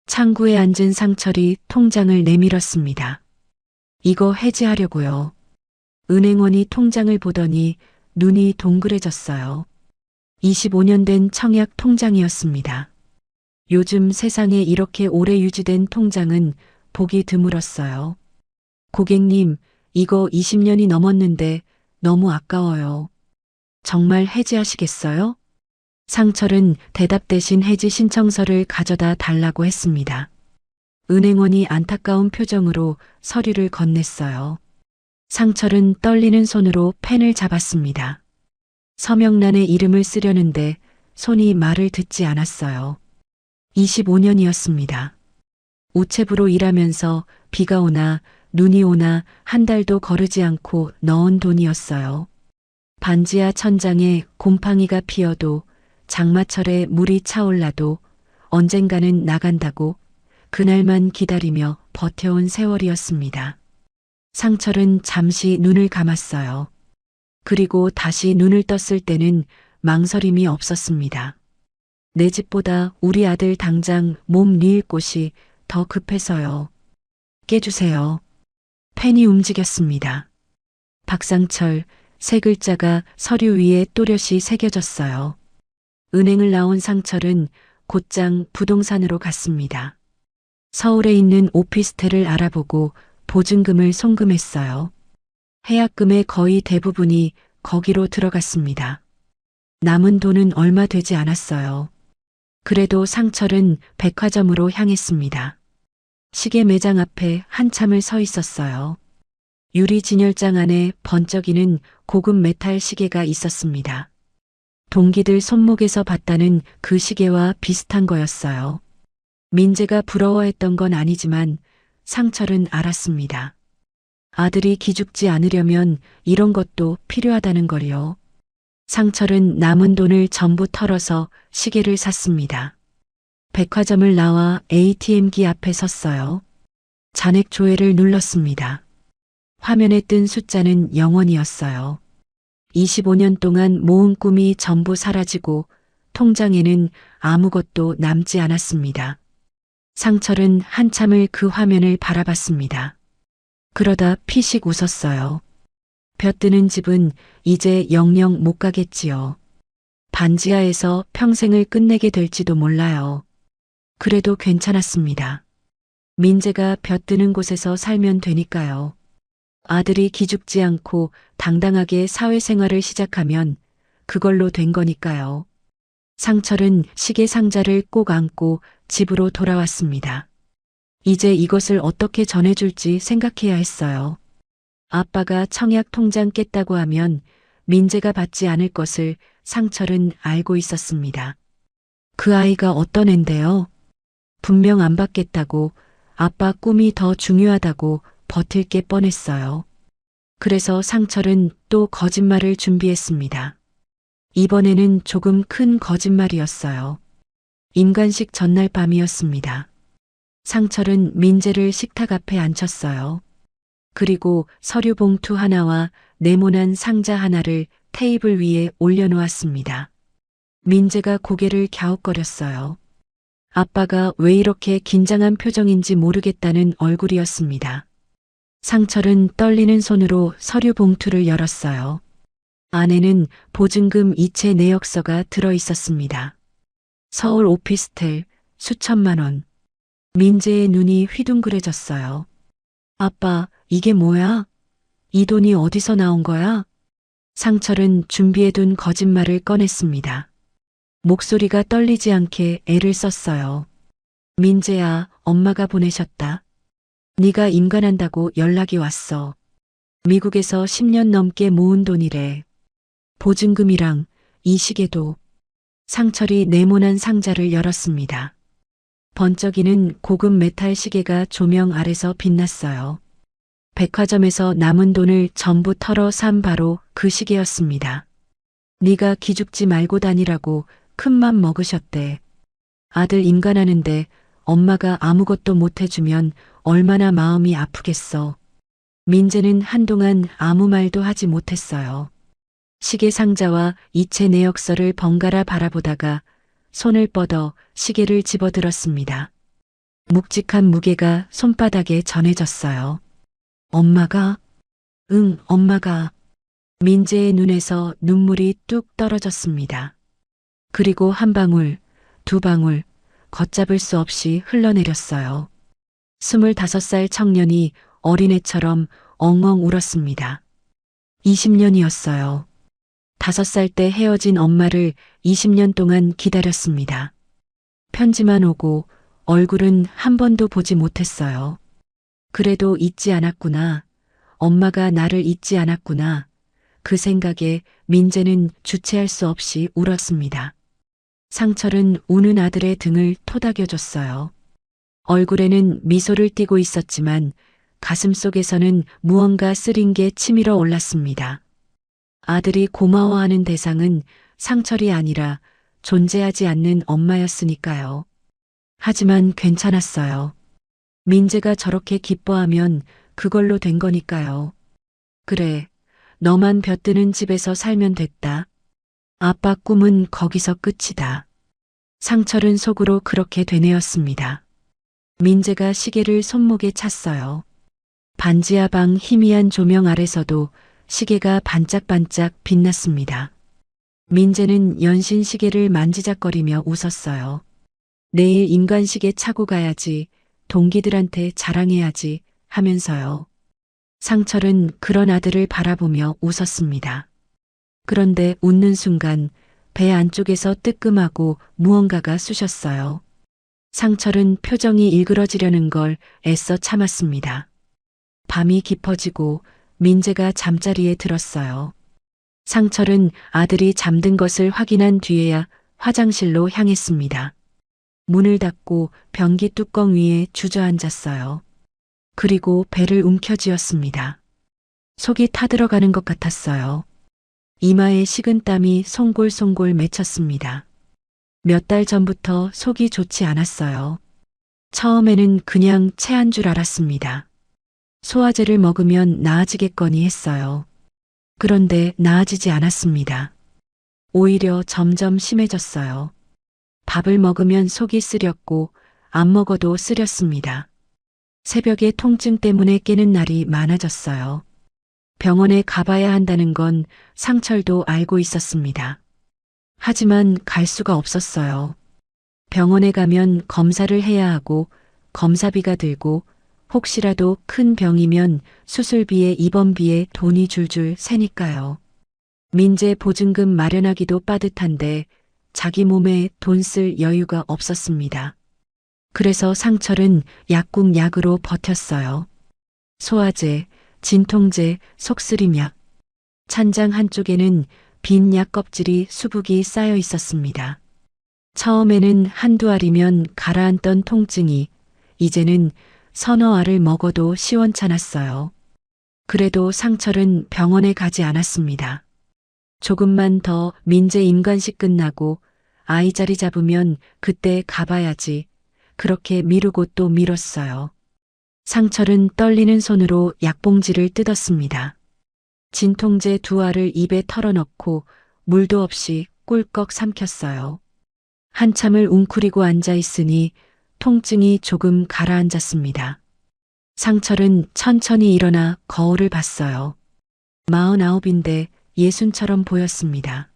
창구에 앉은 상철이 통장을 내밀었습니다. 이거 해지하려고요. 은행원이 통장을 보더니 눈이 동그래졌어요. 25년 된 청약 통장이었습니다. 요즘 세상에 이렇게 오래 유지된 통장은 보기 드물었어요. 고객님, 이거 20년이 넘었는데 너무 아까워요. 정말 해지하시겠어요? 상철은 대답 대신 해지 신청서를 가져다 달라고 했습니다. 은행원이 안타까운 표정으로 서류를 건넸어요. 상철은 떨리는 손으로 펜을 잡았습니다. 서명란에 이름을 쓰려는데 손이 말을 듣지 않았어요. 25년이었습니다. 우체부로 일하면서 비가 오나 눈이 오나 한 달도 거르지 않고 넣은 돈이었어요. 반지하 천장에 곰팡이가 피어도 장마철에 물이 차올라도 언젠가는 나간다고 그날만 기다리며 버텨온 세월이었습니다. 상철은 잠시 눈을 감았어요. 그리고 다시 눈을 떴을 때는 망설임이 없었습니다. 내 집보다 우리 아들 당장 몸 뉘을 곳이 더 급해서요. 깨주세요. 펜이 움직였습니다. 박상철, 세 글자가 서류 위에 또렷이 새겨졌어요. 은행을 나온 상철은 곧장 부동산으로 갔습니다. 서울에 있는 오피스텔을 알아보고 보증금을 송금했어요. 해약금의 거의 대부분이 거기로 들어갔습니다. 남은 돈은 얼마 되지 않았어요. 그래도 상철은 백화점으로 향했습니다. 시계 매장 앞에 한참을 서 있었어요. 유리 진열장 안에 번쩍이는 고급 메탈 시계가 있었습니다. 동기들 손목에서 봤다는 그 시계와 비슷한 거였어요. 민재가 부러워했던 건 아니지만 상철은 알았습니다. 아들이 기죽지 않으려면 이런 것도 필요하다는 걸요. 상철은 남은 돈을 전부 털어서 시계를 샀습니다. 백화점을 나와 ATM기 앞에 섰어요. 잔액 조회를 눌렀습니다. 화면에 뜬 숫자는 0원이었어요. 25년 동안 모은 꿈이 전부 사라지고 통장에는 아무것도 남지 않았습니다. 상철은 한참을 그 화면을 바라봤습니다. 그러다 피식 웃었어요. 벼뜨는 집은 이제 영영 못 가겠지요. 반지하에서 평생을 끝내게 될지도 몰라요. 그래도 괜찮았습니다. 민재가 벼뜨는 곳에서 살면 되니까요. 아들이 기죽지 않고 당당하게 사회생활을 시작하면 그걸로 된 거니까요. 상철은 시계 상자를 꼭 안고 집으로 돌아왔습니다. 이제 이것을 어떻게 전해줄지 생각해야 했어요. 아빠가 청약 통장 깼다고 하면 민재가 받지 않을 것을 상철은 알고 있었습니다. 그 아이가 어떤 앤데요? 분명 안 받겠다고, 아빠 꿈이 더 중요하다고 버틸 게 뻔했어요. 그래서 상철은 또 거짓말을 준비했습니다. 이번에는 조금 큰 거짓말이었어요. 임관식 전날 밤이었습니다. 상철은 민재를 식탁 앞에 앉혔어요. 그리고 서류 봉투 하나와 네모난 상자 하나를 테이블 위에 올려놓았습니다. 민재가 고개를 갸웃거렸어요. 아빠가 왜 이렇게 긴장한 표정인지 모르겠다는 얼굴이었습니다. 상철은 떨리는 손으로 서류 봉투를 열었어요. 안에는 보증금 이체 내역서가 들어 있었습니다. 서울 오피스텔 수천만 원. 민재의 눈이 휘둥그레졌어요. 아빠, 이게 뭐야? 이 돈이 어디서 나온 거야? 상철은 준비해둔 거짓말을 꺼냈습니다. 목소리가 떨리지 않게 애를 썼어요. 민재야, 엄마가 보내셨다. 네가 임관한다고 연락이 왔어. 미국에서 10년 넘게 모은 돈이래. 보증금이랑 이 시계도. 상철이 네모난 상자를 열었습니다. 번쩍이는 고급 메탈 시계가 조명 아래서 빛났어요. 백화점에서 남은 돈을 전부 털어 산 바로 그 시계였습니다. 네가 기죽지 말고 다니라고 큰맘 먹으셨대. 아들 임관하는데 엄마가 아무것도 못해주면 얼마나 마음이 아프겠어. 민재는 한동안 아무 말도 하지 못했어요. 시계 상자와 이체 내역서를 번갈아 바라보다가 손을 뻗어 시계를 집어들었습니다. 묵직한 무게가 손바닥에 전해졌어요. 엄마가? 응, 엄마가. 민재의 눈에서 눈물이 뚝 떨어졌습니다. 그리고 한 방울, 두 방울, 걷잡을 수 없이 흘러내렸어요. 25살 청년이 어린애처럼 엉엉 울었습니다. 20년이었어요. 5살 때 헤어진 엄마를 20년 동안 기다렸습니다. 편지만 오고 얼굴은 한 번도 보지 못했어요. 그래도 잊지 않았구나. 엄마가 나를 잊지 않았구나. 그 생각에 민재는 주체할 수 없이 울었습니다. 상철은 우는 아들의 등을 토닥여줬어요. 얼굴에는 미소를 띠고 있었지만 가슴 속에서는 무언가 쓰린 게 치밀어 올랐습니다. 아들이 고마워하는 대상은 상철이 아니라 존재하지 않는 엄마였으니까요. 하지만 괜찮았어요. 민재가 저렇게 기뻐하면 그걸로 된 거니까요. 그래, 너만 벼뜨는 집에서 살면 됐다. 아빠 꿈은 거기서 끝이다. 상철은 속으로 그렇게 되뇌었습니다. 민재가 시계를 손목에 찼어요. 반지하 방 희미한 조명 아래서도 시계가 반짝반짝 빛났습니다. 민재는 연신 시계를 만지작거리며 웃었어요. 내일 인간시계 차고 가야지, 동기들한테 자랑해야지 하면서요. 상철은 그런 아들을 바라보며 웃었습니다. 그런데 웃는 순간 배 안쪽에서 뜨끔하고 무언가가 쑤셨어요. 상철은 표정이 일그러지려는 걸 애써 참았습니다. 밤이 깊어지고 민재가 잠자리에 들었어요. 상철은 아들이 잠든 것을 확인한 뒤에야 화장실로 향했습니다. 문을 닫고 변기 뚜껑 위에 주저앉았어요. 그리고 배를 움켜쥐었습니다. 속이 타들어가는 것 같았어요. 이마에 식은 땀이 송골송골 맺혔습니다. 몇 달 전부터 속이 좋지 않았어요. 처음에는 그냥 체한 줄 알았습니다. 소화제를 먹으면 나아지겠거니 했어요. 그런데 나아지지 않았습니다. 오히려 점점 심해졌어요. 밥을 먹으면 속이 쓰렸고 안 먹어도 쓰렸습니다. 새벽에 통증 때문에 깨는 날이 많아졌어요. 병원에 가봐야 한다는 건 상철도 알고 있었습니다. 하지만 갈 수가 없었어요. 병원에 가면 검사를 해야 하고 검사비가 들고 혹시라도 큰 병이면 수술비에 입원비에 돈이 줄줄 새니까요. 민재 보증금 마련하기도 빠듯한데 자기 몸에 돈 쓸 여유가 없었습니다. 그래서 상철은 약국 약으로 버텼어요. 소화제, 진통제, 속쓰림약. 찬장 한쪽에는 빈 약 껍질이 수북이 쌓여 있었습니다. 처음에는 한두 알이면 가라앉던 통증이 이제는 서너 알을 먹어도 시원찮았어요. 그래도 상철은 병원에 가지 않았습니다. 조금만 더 민재 임관식 끝나고 아이 자리 잡으면 그때 가봐야지. 그렇게 미루고 또 미뤘어요. 상철은 떨리는 손으로 약봉지를 뜯었습니다. 진통제 2알을 입에 털어넣고 물도 없이 꿀꺽 삼켰어요. 한참을 웅크리고 앉아 있으니 통증이 조금 가라앉았습니다. 상철은 천천히 일어나 거울을 봤어요. 49인데 예순처럼 보였습니다.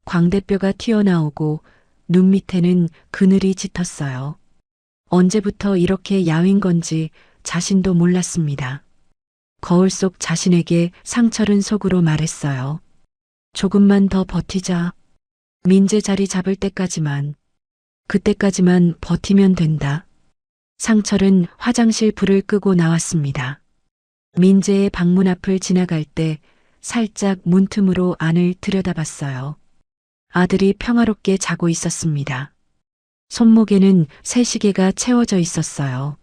광대뼈가 튀어나오고 눈 밑에는 그늘이 짙었어요. 언제부터 이렇게 야윈 건지 자신도 몰랐습니다. 거울 속 자신에게 상철은 속으로 말했어요. 조금만 더 버티자. 민재 자리 잡을 때까지만. 그때까지만 버티면 된다. 상철은 화장실 불을 끄고 나왔습니다. 민재의 방문 앞을 지나갈 때 살짝 문틈으로 안을 들여다봤어요. 아들이 평화롭게 자고 있었습니다. 손목에는 새 시계가 채워져 있었어요.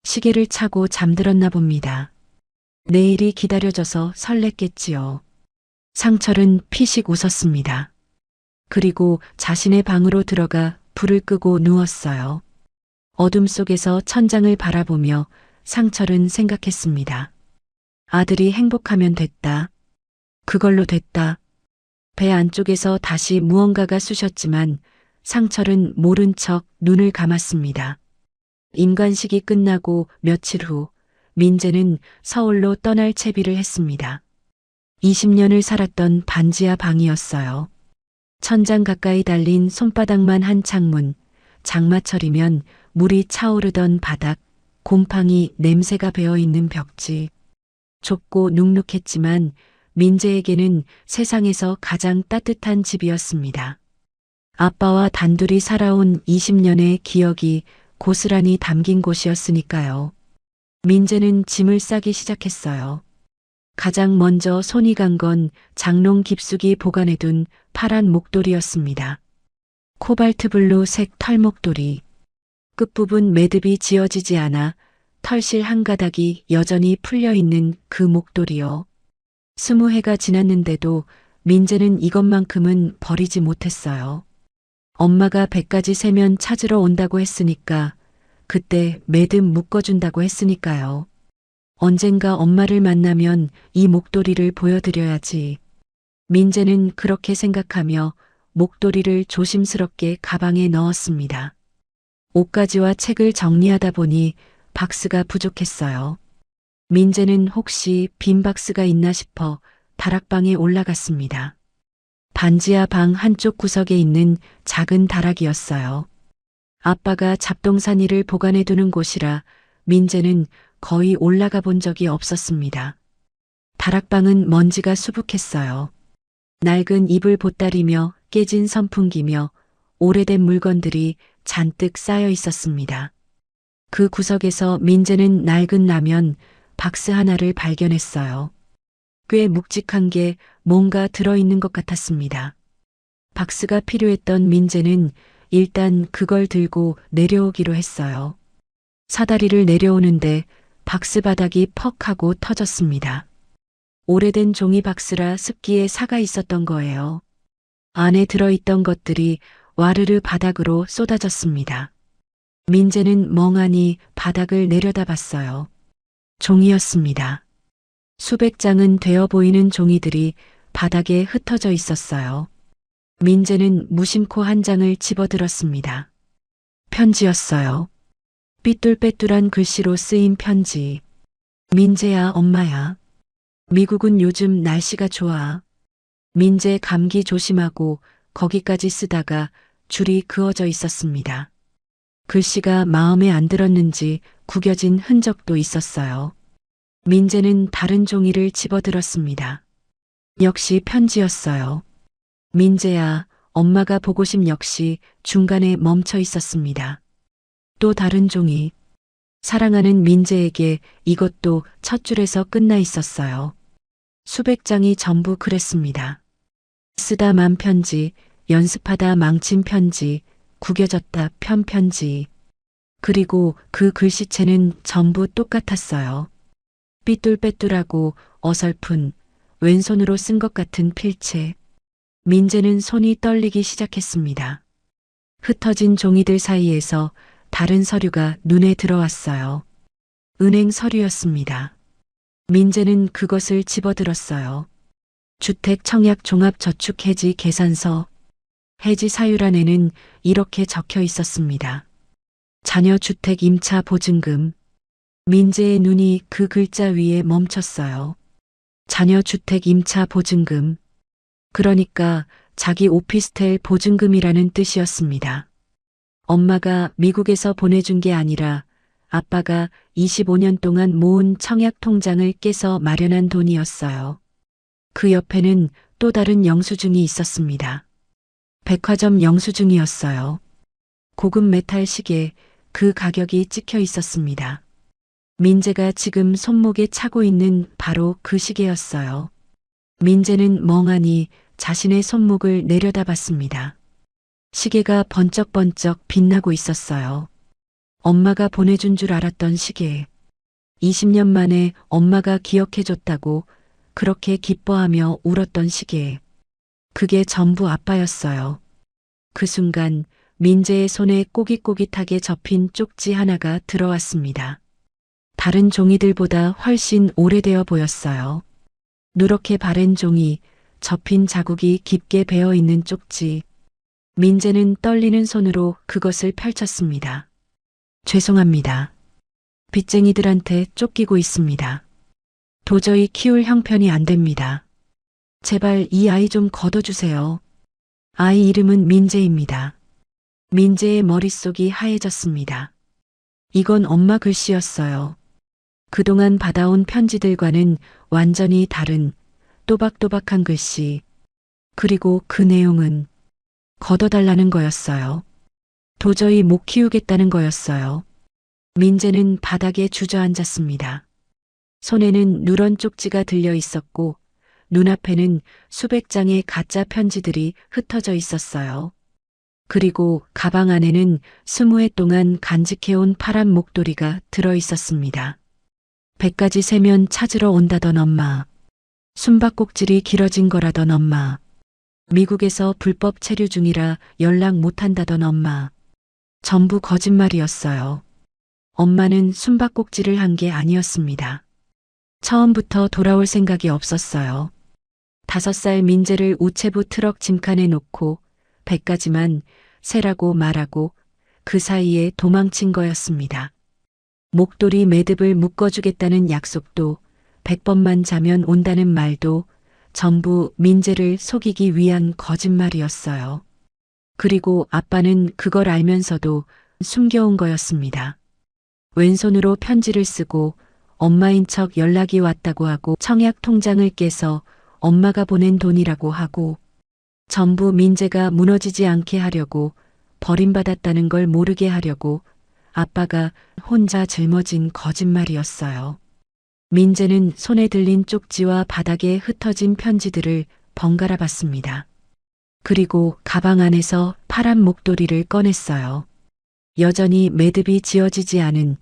시계를 차고 잠들었나 봅니다. 내일이 기다려져서 설렜겠지요. 상철은 피식 웃었습니다. 그리고 자신의 방으로 들어가 불을 끄고 누웠어요. 어둠 속에서 천장을 바라보며 상철은 생각했습니다. 아들이 행복하면 됐다. 그걸로 됐다. 배 안쪽에서 다시 무언가가 쑤셨지만 상철은 모른 척 눈을 감았습니다. 임관식이 끝나고 며칠 후 민재는 서울로 떠날 채비를 했습니다. 20년을 살았던 반지하 방이었어요. 천장 가까이 달린 손바닥만 한 창문, 장마철이면 물이 차오르던 바닥, 곰팡이 냄새가 배어있는 벽지. 좁고 눅눅했지만 민재에게는 세상에서 가장 따뜻한 집이었습니다. 아빠와 단둘이 살아온 20년의 기억이 고스란히 담긴 곳이었으니까요. 민재는 짐을 싸기 시작했어요. 가장 먼저 손이 간 건 장롱 깊숙이 보관해둔 파란 목도리였습니다. 코발트 블루색 털목도리. 끝부분 매듭이 지어지지 않아 털실 한 가닥이 여전히 풀려있는 그 목도리요. 20해가 지났는데도 민재는 이것만큼은 버리지 못했어요. 엄마가 100까지 세면 찾으러 온다고 했으니까, 그때 매듭 묶어준다고 했으니까요. 언젠가 엄마를 만나면 이 목도리를 보여드려야지. 민재는 그렇게 생각하며 목도리를 조심스럽게 가방에 넣었습니다. 옷가지와 책을 정리하다 보니 박스가 부족했어요. 민재는 혹시 빈 박스가 있나 싶어 다락방에 올라갔습니다. 반지하 방 한쪽 구석에 있는 작은 다락이었어요. 아빠가 잡동사니를 보관해두는 곳이라 민재는 거의 올라가 본 적이 없었습니다. 다락방은 먼지가 수북했어요. 낡은 이불 보따리며 깨진 선풍기며 오래된 물건들이 잔뜩 쌓여 있었습니다. 그 구석에서 민재는 낡은 라면 박스 하나를 발견했어요. 꽤 묵직한 게 뭔가 들어있는 것 같았습니다. 박스가 필요했던 민재는 일단 그걸 들고 내려오기로 했어요. 사다리를 내려오는데 박스 바닥이 퍽 하고 터졌습니다. 오래된 종이 박스라 습기에 사가 있었던 거예요. 안에 들어있던 것들이 와르르 바닥으로 쏟아졌습니다. 민재는 멍하니 바닥을 내려다봤어요. 종이였습니다. 수백 장은 되어 보이는 종이들이 바닥에 흩어져 있었어요. 민재는 무심코 한 장을 집어들었습니다. 편지였어요. 삐뚤빼뚤한 글씨로 쓰인 편지. 민재야, 엄마야. 미국은 요즘 날씨가 좋아. 민재 감기 조심하고 거기까지 쓰다가 줄이 그어져 있었습니다. 글씨가 마음에 안 들었는지 구겨진 흔적도 있었어요. 민재는 다른 종이를 집어들었습니다. 역시 편지였어요. 민재야, 엄마가 보고심 역시 중간에 멈춰 있었습니다. 또 다른 종이. 사랑하는 민재에게 이것도 첫 줄에서 끝나 있었어요. 수백 장이 전부 그랬습니다. 쓰다 만 편지, 연습하다 망친 편지, 구겨졌다 편 편지. 그리고 그 글씨체는 전부 똑같았어요. 삐뚤빼뚤하고 어설픈 왼손으로 쓴 것 같은 필체. 민재는 손이 떨리기 시작했습니다. 흩어진 종이들 사이에서 다른 서류가 눈에 들어왔어요. 은행 서류였습니다. 민재는 그것을 집어들었어요. 주택 청약 종합저축해지 계산서. 해지 사유란에는 이렇게 적혀 있었습니다. 자녀 주택 임차 보증금. 민재의 눈이 그 글자 위에 멈췄어요. 자녀 주택 임차 보증금. 그러니까 자기 오피스텔 보증금이라는 뜻이었습니다. 엄마가 미국에서 보내준 게 아니라 아빠가 25년 동안 모은 청약 통장을 깨서 마련한 돈이었어요. 그 옆에는 또 다른 영수증이 있었습니다. 백화점 영수증이었어요. 고급 메탈 시계, 그 가격이 찍혀 있었습니다. 민재가 지금 손목에 차고 있는 바로 그 시계였어요. 민재는 멍하니 자신의 손목을 내려다봤습니다. 시계가 번쩍번쩍 빛나고 있었어요. 엄마가 보내준 줄 알았던 시계. 20년 만에 엄마가 기억해줬다고 그렇게 기뻐하며 울었던 시계. 그게 전부 아빠였어요. 그 순간 민재의 손에 꼬깃꼬깃하게 접힌 쪽지 하나가 들어왔습니다. 다른 종이들보다 훨씬 오래되어 보였어요. 누렇게 바랜 종이, 접힌 자국이 깊게 배어 있는 쪽지. 민재는 떨리는 손으로 그것을 펼쳤습니다. 죄송합니다. 빚쟁이들한테 쫓기고 있습니다. 도저히 키울 형편이 안 됩니다. 제발 이 아이 좀 거둬주세요. 아이 이름은 민재입니다. 민재의 머릿속이 하얘졌습니다. 이건 엄마 글씨였어요. 그동안 받아온 편지들과는 완전히 다른 또박또박한 글씨. 그리고 그 내용은 걷어달라는 거였어요. 도저히 못 키우겠다는 거였어요. 민재는 바닥에 주저앉았습니다. 손에는 누런 쪽지가 들려 있었고 눈앞에는 수백 장의 가짜 편지들이 흩어져 있었어요. 그리고 가방 안에는 20해 동안 간직해온 파란 목도리가 들어 있었습니다. 100가지 세면 찾으러 온다던 엄마. 숨바꼭질이 길어진 거라던 엄마. 미국에서 불법 체류 중이라 연락 못한다던 엄마. 전부 거짓말이었어요. 엄마는 숨바꼭질을 한 게 아니었습니다. 처음부터 돌아올 생각이 없었어요. 5살 민재를 우체부 트럭 짐칸에 놓고 100가지만 세라고 말하고 그 사이에 도망친 거였습니다. 목도리 매듭을 묶어주겠다는 약속도 100번만 자면 온다는 말도 전부 민재를 속이기 위한 거짓말이었어요. 그리고 아빠는 그걸 알면서도 숨겨온 거였습니다. 왼손으로 편지를 쓰고 엄마인 척 연락이 왔다고 하고 청약 통장을 깨서 엄마가 보낸 돈이라고 하고 전부 민재가 무너지지 않게 하려고 버림받았다는 걸 모르게 하려고 아빠가 혼자 짊어진 거짓말이었어요. 민재는 손에 들린 쪽지와 바닥에 흩어진 편지들을 번갈아 봤습니다. 그리고 가방 안에서 파란 목도리를 꺼냈어요. 여전히 매듭이 지어지지 않은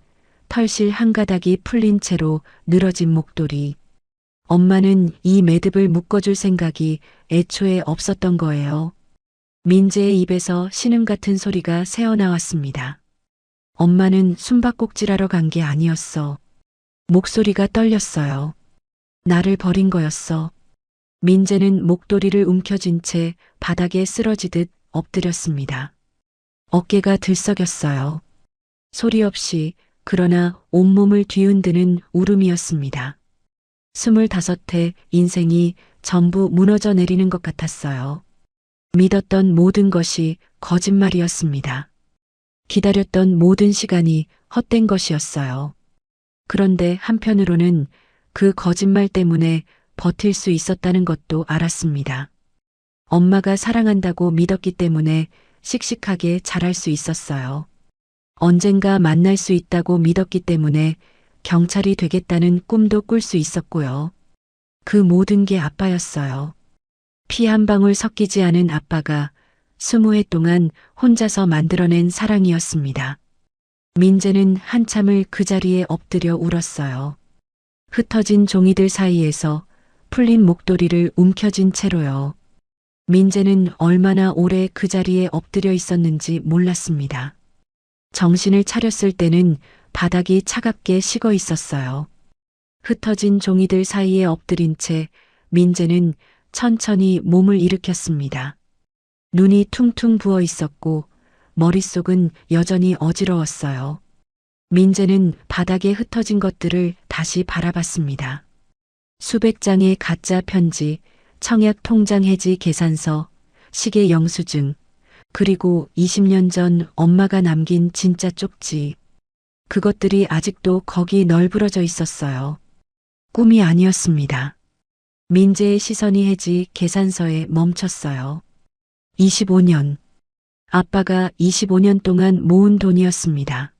털실 한 가닥이 풀린 채로 늘어진 목도리. 엄마는 이 매듭을 묶어줄 생각이 애초에 없었던 거예요. 민재의 입에서 신음 같은 소리가 새어나왔습니다. 엄마는 숨바꼭질하러 간 게 아니었어. 목소리가 떨렸어요. 나를 버린 거였어. 민재는 목도리를 움켜쥔 채 바닥에 쓰러지듯 엎드렸습니다. 어깨가 들썩였어요. 소리 없이 그러나 온몸을 뒤흔드는 울음이었습니다. 25해 인생이 전부 무너져 내리는 것 같았어요. 믿었던 모든 것이 거짓말이었습니다. 기다렸던 모든 시간이 헛된 것이었어요. 그런데 한편으로는 그 거짓말 때문에 버틸 수 있었다는 것도 알았습니다. 엄마가 사랑한다고 믿었기 때문에 씩씩하게 자랄 수 있었어요. 언젠가 만날 수 있다고 믿었기 때문에 경찰이 되겠다는 꿈도 꿀 수 있었고요. 그 모든 게 아빠였어요. 피 한 방울 섞이지 않은 아빠가 20해 동안 혼자서 만들어낸 사랑이었습니다. 민재는 한참을 그 자리에 엎드려 울었어요. 흩어진 종이들 사이에서 풀린 목도리를 움켜쥔 채로요. 민재는 얼마나 오래 그 자리에 엎드려 있었는지 몰랐습니다. 정신을 차렸을 때는 바닥이 차갑게 식어 있었어요. 흩어진 종이들 사이에 엎드린 채 민재는 천천히 몸을 일으켰습니다. 눈이 퉁퉁 부어 있었고 머릿속은 여전히 어지러웠어요. 민재는 바닥에 흩어진 것들을 다시 바라봤습니다. 수백 장의 가짜 편지, 청약 통장 해지 계산서, 시계 영수증, 그리고 20년 전 엄마가 남긴 진짜 쪽지. 그것들이 아직도 거기 널브러져 있었어요. 꿈이 아니었습니다. 민재의 시선이 해지 계산서에 멈췄어요. 25년. 아빠가 25년 동안 모은 돈이었습니다.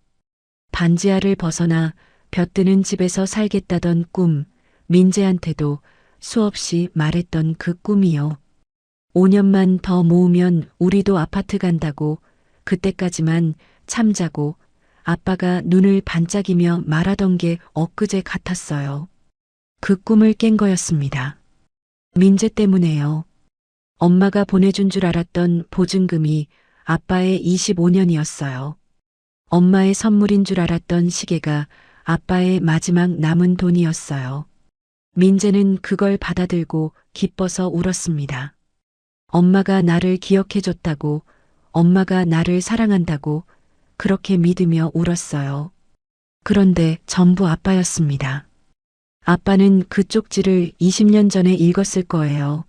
반지하를 벗어나 벼뜨는 집에서 살겠다던 꿈, 민재한테도 수없이 말했던 그 꿈이요. 5년만 더 모으면 우리도 아파트 간다고 그때까지만 참자고 아빠가 눈을 반짝이며 말하던 게 엊그제 같았어요. 그 꿈을 깬 거였습니다. 민재 때문에요. 엄마가 보내준 줄 알았던 보증금이 아빠의 25년이었어요. 엄마의 선물인 줄 알았던 시계가 아빠의 마지막 남은 돈이었어요. 민재는 그걸 받아들고 기뻐서 울었습니다. 엄마가 나를 기억해줬다고, 엄마가 나를 사랑한다고 그렇게 믿으며 울었어요. 그런데 전부 아빠였습니다. 아빠는 그 쪽지를 20년 전에 읽었을 거예요.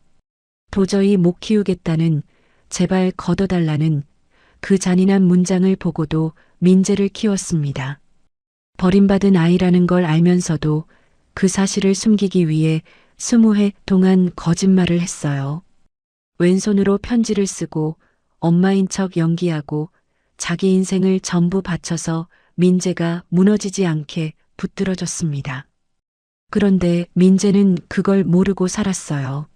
도저히 못 키우겠다는, 제발 걷어달라는 그 잔인한 문장을 보고도 민재를 키웠습니다. 버림받은 아이라는 걸 알면서도 그 사실을 숨기기 위해 20해 동안 거짓말을 했어요. 왼손으로 편지를 쓰고 엄마인 척 연기하고 자기 인생을 전부 바쳐서 민재가 무너지지 않게 붙들어줬습니다. 그런데 민재는 그걸 모르고 살았어요.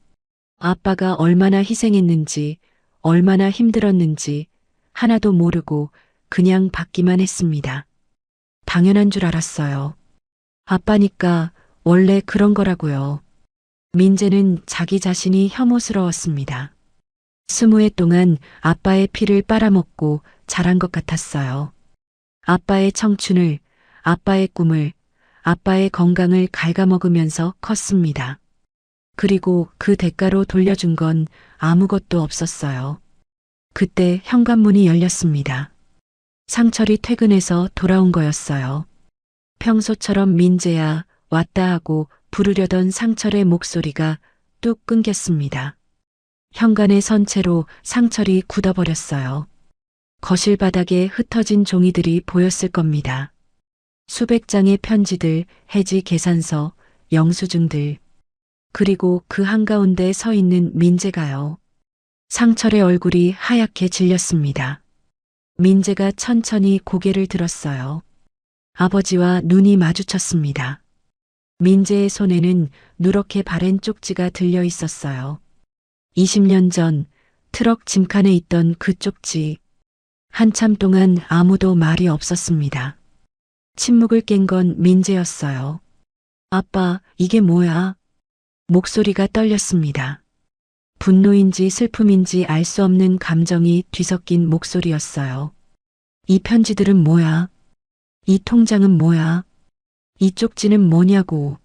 아빠가 얼마나 희생했는지, 얼마나 힘들었는지 하나도 모르고 그냥 받기만 했습니다. 당연한 줄 알았어요. 아빠니까 원래 그런 거라고요. 민재는 자기 자신이 혐오스러웠습니다. 20해 동안 아빠의 피를 빨아먹고 자란 것 같았어요. 아빠의 청춘을, 아빠의 꿈을, 아빠의 건강을 갉아먹으면서 컸습니다. 그리고 그 대가로 돌려준 건 아무것도 없었어요. 그때 현관문이 열렸습니다. 상철이 퇴근해서 돌아온 거였어요. 평소처럼 민재야 왔다 하고 부르려던 상철의 목소리가 뚝 끊겼습니다. 현관에 선 채로 상철이 굳어버렸어요. 거실 바닥에 흩어진 종이들이 보였을 겁니다. 수백 장의 편지들, 해지 계산서, 영수증들. 그리고 그 한가운데 서 있는 민재가요. 상철의 얼굴이 하얗게 질렸습니다. 민재가 천천히 고개를 들었어요. 아버지와 눈이 마주쳤습니다. 민재의 손에는 누렇게 바랜 쪽지가 들려 있었어요. 20년 전 트럭 짐칸에 있던 그 쪽지. 한참 동안 아무도 말이 없었습니다. 침묵을 깬 건 민재였어요. 아빠, 이게 뭐야? 목소리가 떨렸습니다. 분노인지 슬픔인지 알 수 없는 감정이 뒤섞인 목소리였어요. 이 편지들은 뭐야? 이 통장은 뭐야? 이 쪽지는 뭐냐고.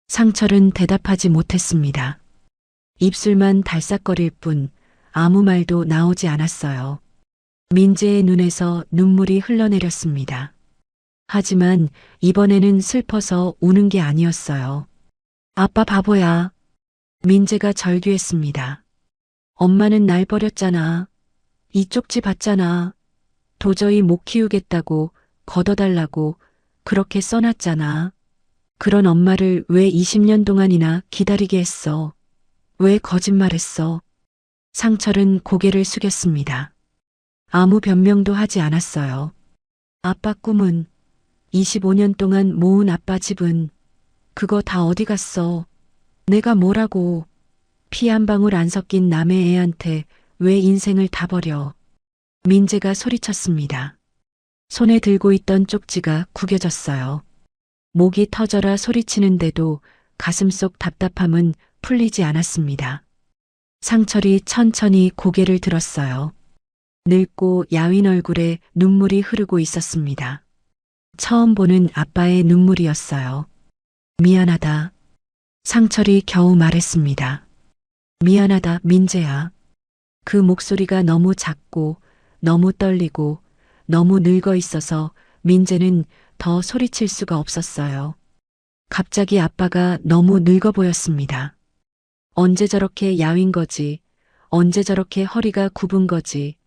상철은 대답하지 못했습니다. 입술만 달싹거릴 뿐 아무 말도 나오지 않았어요. 민재의 눈에서 눈물이 흘러내렸습니다. 하지만 이번에는 슬퍼서 우는 게 아니었어요. 아빠 바보야. 민재가 절규했습니다. 엄마는 날 버렸잖아. 이 쪽지 봤잖아. 도저히 못 키우겠다고 걷어달라고 그렇게 써놨잖아. 그런 엄마를 왜 20년 동안이나 기다리게 했어? 왜 거짓말했어? 상철은 고개를 숙였습니다. 아무 변명도 하지 않았어요. 아빠 꿈은, 25년 동안 모은 아빠 집은, 그거 다 어디 갔어? 내가 뭐라고? 피 한 방울 안 섞인 남의 애한테 왜 인생을 다 버려? 민재가 소리쳤습니다. 손에 들고 있던 쪽지가 구겨졌어요. 목이 터져라 소리치는데도 가슴속 답답함은 풀리지 않았습니다. 상철이 천천히 고개를 들었어요. 늙고 야윈 얼굴에 눈물이 흐르고 있었습니다. 처음 보는 아빠의 눈물이었어요. 미안하다. 상철이 겨우 말했습니다. 미안하다, 민재야. 그 목소리가 너무 작고, 너무 떨리고, 너무 늙어 있어서 민재는 더 소리칠 수가 없었어요. 갑자기 아빠가 너무 늙어 보였습니다. 언제 저렇게 야윈 거지? 언제 저렇게 허리가 굽은 거지?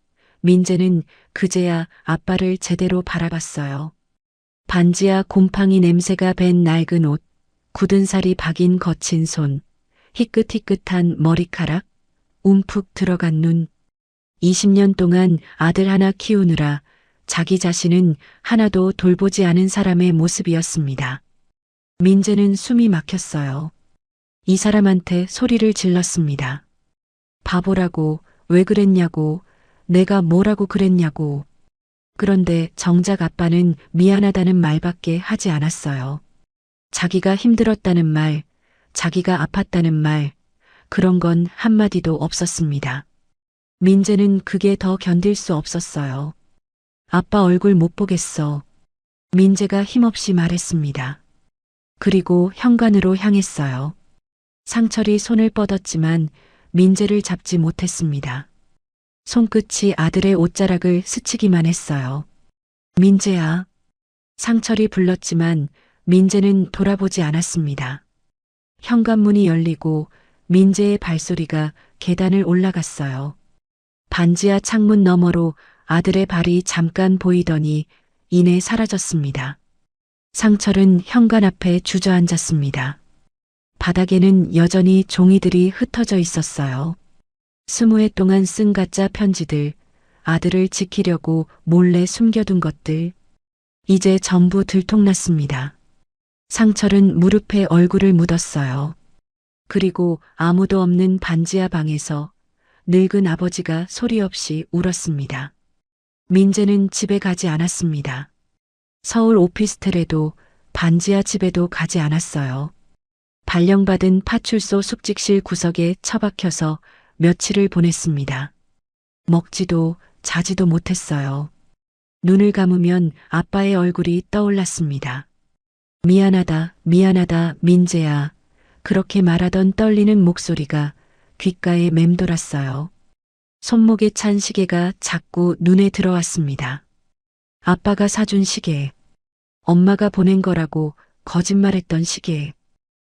민재는 그제야 아빠를 제대로 바라봤어요. 반지하 곰팡이 냄새가 밴 낡은 옷, 굳은 살이 박인 거친 손, 희끗희끗한 머리카락, 움푹 들어간 눈. 20년 동안 아들 하나 키우느라 자기 자신은 하나도 돌보지 않은 사람의 모습이었습니다. 민재는 숨이 막혔어요. 이 사람한테 소리를 질렀습니다. 바보라고, 왜 그랬냐고, 내가 뭐라고 그랬냐고. 그런데 정작 아빠는 미안하다는 말밖에 하지 않았어요. 자기가 힘들었다는 말, 자기가 아팠다는 말, 그런 건 한마디도 없었습니다. 민재는 그게 더 견딜 수 없었어요. 아빠 얼굴 못 보겠어. 민재가 힘없이 말했습니다. 그리고 현관으로 향했어요. 상철이 손을 뻗었지만 민재를 잡지 못했습니다. 손끝이 아들의 옷자락을 스치기만 했어요. 민재야. 상철이 불렀지만 민재는 돌아보지 않았습니다. 현관문이 열리고 민재의 발소리가 계단을 올라갔어요. 반지하 창문 너머로 아들의 발이 잠깐 보이더니 이내 사라졌습니다. 상철은 현관 앞에 주저앉았습니다. 바닥에는 여전히 종이들이 흩어져 있었어요. 20회 동안 쓴 가짜 편지들, 아들을 지키려고 몰래 숨겨둔 것들. 이제 전부 들통났습니다. 상철은 무릎에 얼굴을 묻었어요. 그리고 아무도 없는 반지하 방에서 늙은 아버지가 소리 없이 울었습니다. 민재는 집에 가지 않았습니다. 서울 오피스텔에도 반지하 집에도 가지 않았어요. 발령받은 파출소 숙직실 구석에 처박혀서 며칠을 보냈습니다. 먹지도 자지도 못했어요. 눈을 감으면 아빠의 얼굴이 떠올랐습니다. 미안하다, 미안하다, 민재야. 그렇게 말하던 떨리는 목소리가 귓가에 맴돌았어요. 손목에 찬 시계가 자꾸 눈에 들어왔습니다. 아빠가 사준 시계. 엄마가 보낸 거라고 거짓말했던 시계.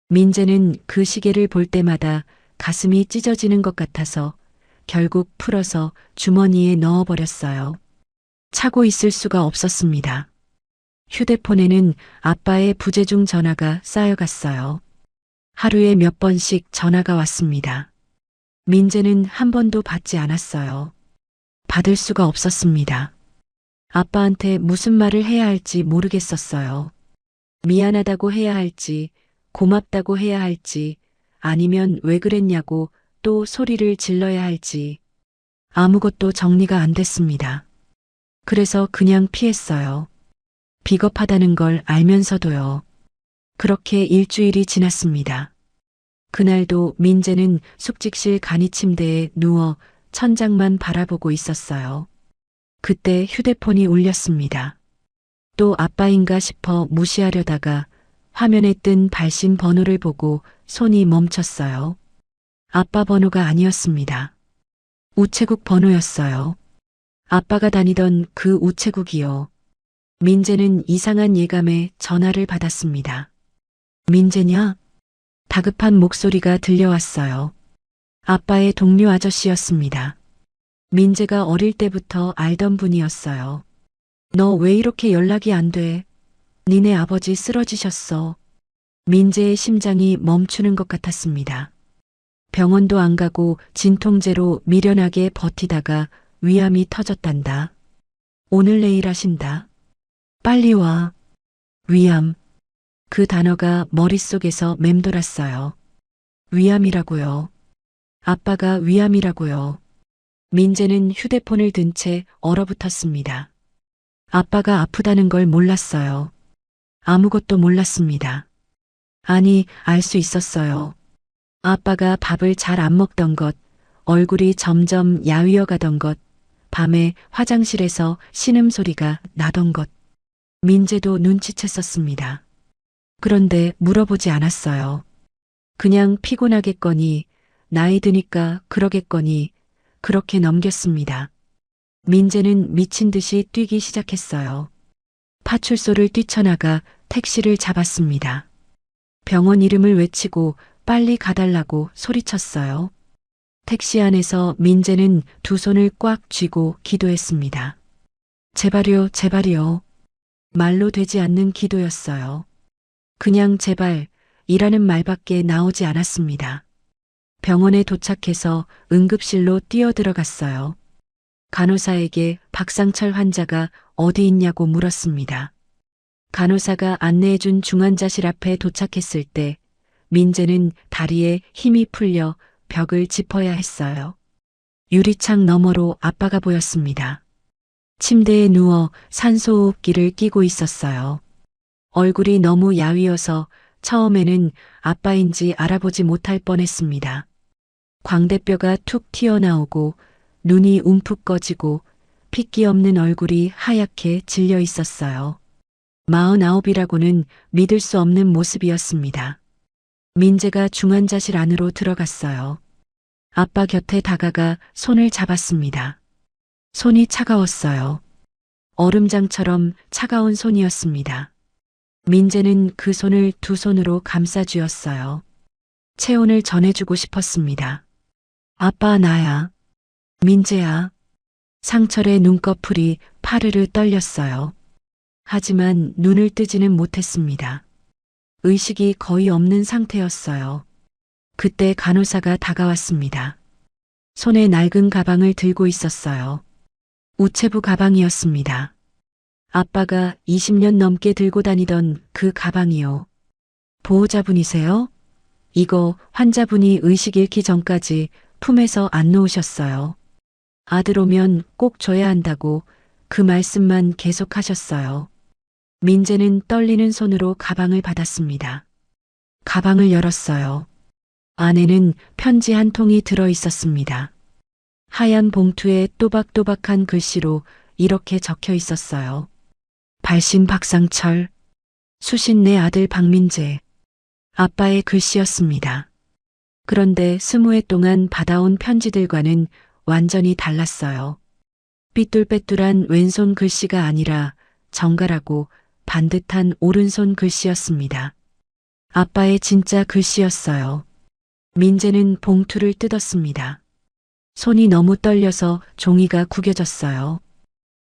민재는 그 시계를 볼 때마다 가슴이 찢어지는 것 같아서 결국 풀어서 주머니에 넣어버렸어요. 차고 있을 수가 없었습니다. 휴대폰에는 아빠의 부재중 전화가 쌓여갔어요. 하루에 몇 번씩 전화가 왔습니다. 민재는 한 번도 받지 않았어요. 받을 수가 없었습니다. 아빠한테 무슨 말을 해야 할지 모르겠었어요. 미안하다고 해야 할지, 고맙다고 해야 할지, 아니면 왜 그랬냐고 또 소리를 질러야 할지. 아무것도 정리가 안 됐습니다. 그래서 그냥 피했어요. 비겁하다는 걸 알면서도요. 그렇게 일주일이 지났습니다. 그날도 민재는 숙직실 간이 침대에 누워 천장만 바라보고 있었어요. 그때 휴대폰이 울렸습니다. 또 아빠인가 싶어 무시하려다가 화면에 뜬 발신 번호를 보고 손이 멈췄어요. 아빠 번호가 아니었습니다. 우체국 번호였어요. 아빠가 다니던 그 우체국이요. 민재는 이상한 예감에 전화를 받았습니다. 민재냐? 다급한 목소리가 들려왔어요. 아빠의 동료 아저씨였습니다. 민재가 어릴 때부터 알던 분이었어요. 너 왜 이렇게 연락이 안 돼? 니네 아버지 쓰러지셨어. 민재의 심장이 멈추는 것 같았습니다. 병원도 안 가고 진통제로 미련하게 버티다가 위암이 터졌단다. 오늘 내일 하신다. 빨리 와. 위암. 그 단어가 머릿속에서 맴돌았어요. 위암이라고요. 아빠가 위암이라고요. 민재는 휴대폰을 든 채 얼어붙었습니다. 아빠가 아프다는 걸 몰랐어요. 아무것도 몰랐습니다. 아니, 알 수 있었어요. 아빠가 밥을 잘 안 먹던 것, 얼굴이 점점 야위어 가던 것, 밤에 화장실에서 신음소리가 나던 것. 민재도 눈치챘었습니다. 그런데 물어보지 않았어요. 그냥 피곤하겠거니, 나이 드니까 그러겠거니, 그렇게 넘겼습니다. 민재는 미친 듯이 뛰기 시작했어요. 파출소를 뛰쳐나가 택시를 잡았습니다. 병원 이름을 외치고 빨리 가달라고 소리쳤어요. 택시 안에서 민재는 두 손을 꽉 쥐고 기도했습니다. 제발요, 제발이요. 말로 되지 않는 기도였어요. 그냥 제발 이라는 말밖에 나오지 않았습니다. 병원에 도착해서 응급실로 뛰어들어갔어요. 간호사에게 박상철 환자가 어디 있냐고 물었습니다. 간호사가 안내해준 중환자실 앞에 도착했을 때 민재는 다리에 힘이 풀려 벽을 짚어야 했어요. 유리창 너머로 아빠가 보였습니다. 침대에 누워 산소호흡기를 끼고 있었어요. 얼굴이 너무 야위어서 처음에는 아빠인지 알아보지 못할 뻔했습니다. 광대뼈가 툭 튀어나오고 눈이 움푹 꺼지고 핏기 없는 얼굴이 하얗게 질려 있었어요. 49이라고는 믿을 수 없는 모습이었습니다. 민재가 중환자실 안으로 들어갔어요. 아빠 곁에 다가가 손을 잡았습니다. 손이 차가웠어요. 얼음장처럼 차가운 손이었습니다. 민재는 그 손을 두 손으로 감싸 쥐었어요. 체온을 전해주고 싶었습니다. 아빠, 나야. 민재야. 상철의 눈꺼풀이 파르르 떨렸어요. 하지만 눈을 뜨지는 못했습니다. 의식이 거의 없는 상태였어요. 그때 간호사가 다가왔습니다. 손에 낡은 가방을 들고 있었어요. 우체부 가방이었습니다. 아빠가 20년 넘게 들고 다니던 그 가방이요. 보호자분이세요? 이거 환자분이 의식 잃기 전까지 품에서 안 놓으셨어요. 아들 오면 꼭 줘야 한다고 그 말씀만 계속하셨어요. 민재는 떨리는 손으로 가방을 받았습니다. 가방을 열었어요. 안에는 편지 한 통이 들어 있었습니다. 하얀 봉투에 또박또박한 글씨로 이렇게 적혀 있었어요. 발신 박상철, 수신 내 아들 박민재. 아빠의 글씨였습니다. 그런데 20해 동안 받아온 편지들과는 완전히 달랐어요. 삐뚤빼뚤한 왼손 글씨가 아니라 정갈하고 반듯한 오른손 글씨였습니다. 아빠의 진짜 글씨였어요. 민재는 봉투를 뜯었습니다. 손이 너무 떨려서 종이가 구겨졌어요.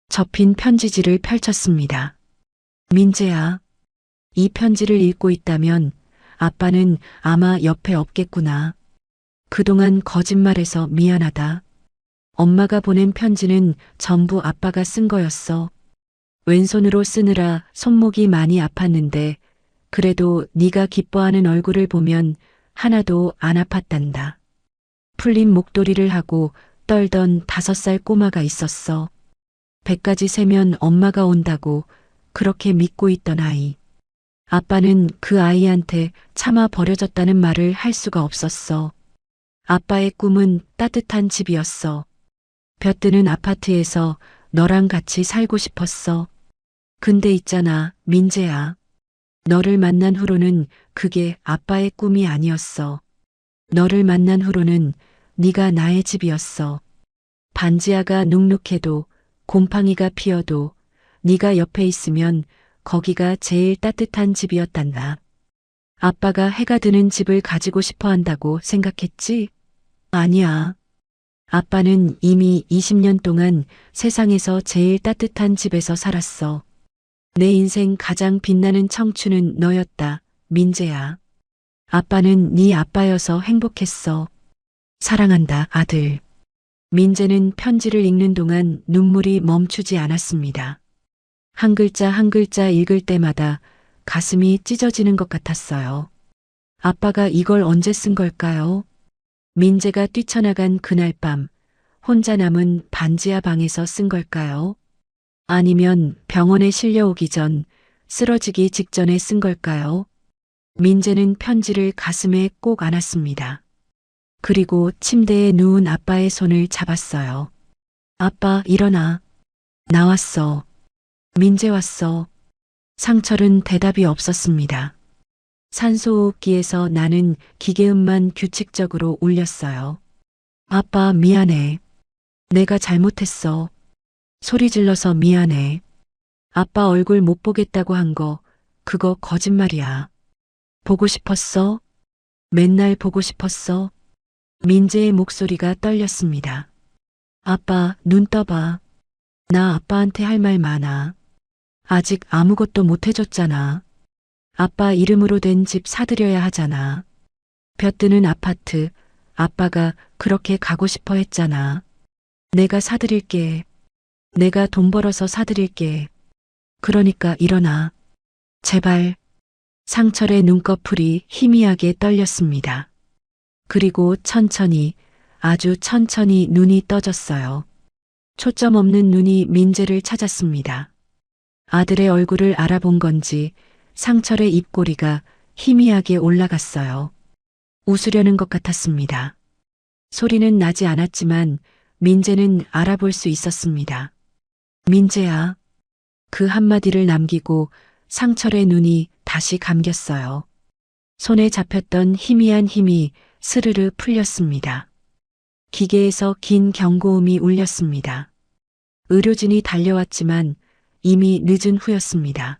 접힌 편지지를 펼쳤습니다. 민재야, 이 편지를 읽고 있다면 아빠는 아마 옆에 없겠구나. 그동안 거짓말해서 미안하다. 엄마가 보낸 편지는 전부 아빠가 쓴 거였어. 왼손으로 쓰느라 손목이 많이 아팠는데 그래도 네가 기뻐하는 얼굴을 보면 하나도 안 아팠단다. 풀린 목도리를 하고 떨던 5살 꼬마가 있었어. 100까지 세면 엄마가 온다고 그렇게 믿고 있던 아이. 아빠는 그 아이한테 차마 버려졌다는 말을 할 수가 없었어. 아빠의 꿈은 따뜻한 집이었어. 볕드는 아파트에서 너랑 같이 살고 싶었어. 근데 있잖아, 민재야. 너를 만난 후로는 그게 아빠의 꿈이 아니었어. 너를 만난 후로는 네가 나의 집이었어. 반지하가 눅눅해도 곰팡이가 피어도 네가 옆에 있으면 거기가 제일 따뜻한 집이었단다. 아빠가 해가 드는 집을 가지고 싶어 한다고 생각했지? 아니야. 아빠는 이미 20년 동안 세상에서 제일 따뜻한 집에서 살았어. 내 인생 가장 빛나는 청춘은 너였다, 민재야. 아빠는 네 아빠여서 행복했어. 사랑한다, 아들. 민재는 편지를 읽는 동안 눈물이 멈추지 않았습니다. 한 글자 한 글자 읽을 때마다 가슴이 찢어지는 것 같았어요. 아빠가 이걸 언제 쓴 걸까요? 민재가 뛰쳐나간 그날 밤 혼자 남은 반지하 방에서 쓴 걸까요? 아니면 병원에 실려오기 전 쓰러지기 직전에 쓴 걸까요? 민재는 편지를 가슴에 꼭 안았습니다. 그리고 침대에 누운 아빠의 손을 잡았어요. 아빠, 일어나. 나왔어. 민재 왔어. 상철은 대답이 없었습니다. 산소호흡기에서 나는 기계음만 규칙적으로 울렸어요. 아빠, 미안해. 내가 잘못했어. 소리 질러서 미안해. 아빠 얼굴 못 보겠다고 한 거, 그거 거짓말이야. 보고 싶었어? 맨날 보고 싶었어? 민재의 목소리가 떨렸습니다. 아빠, 눈 떠봐. 나 아빠한테 할 말 많아. 아직 아무것도 못 해줬잖아. 아빠 이름으로 된 집 사드려야 하잖아. 볕드는 아파트, 아빠가 그렇게 가고 싶어 했잖아. 내가 사드릴게. 내가 돈 벌어서 사드릴게. 그러니까 일어나. 제발. 상철의 눈꺼풀이 희미하게 떨렸습니다. 그리고 천천히, 아주 천천히 눈이 떠졌어요. 초점 없는 눈이 민재를 찾았습니다. 아들의 얼굴을 알아본 건지 상철의 입꼬리가 희미하게 올라갔어요. 웃으려는 것 같았습니다. 소리는 나지 않았지만 민재는 알아볼 수 있었습니다. 민재야. 그 한마디를 남기고 상철의 눈이 다시 감겼어요. 손에 잡혔던 희미한 힘이 스르르 풀렸습니다. 기계에서 긴 경고음이 울렸습니다. 의료진이 달려왔지만 이미 늦은 후였습니다.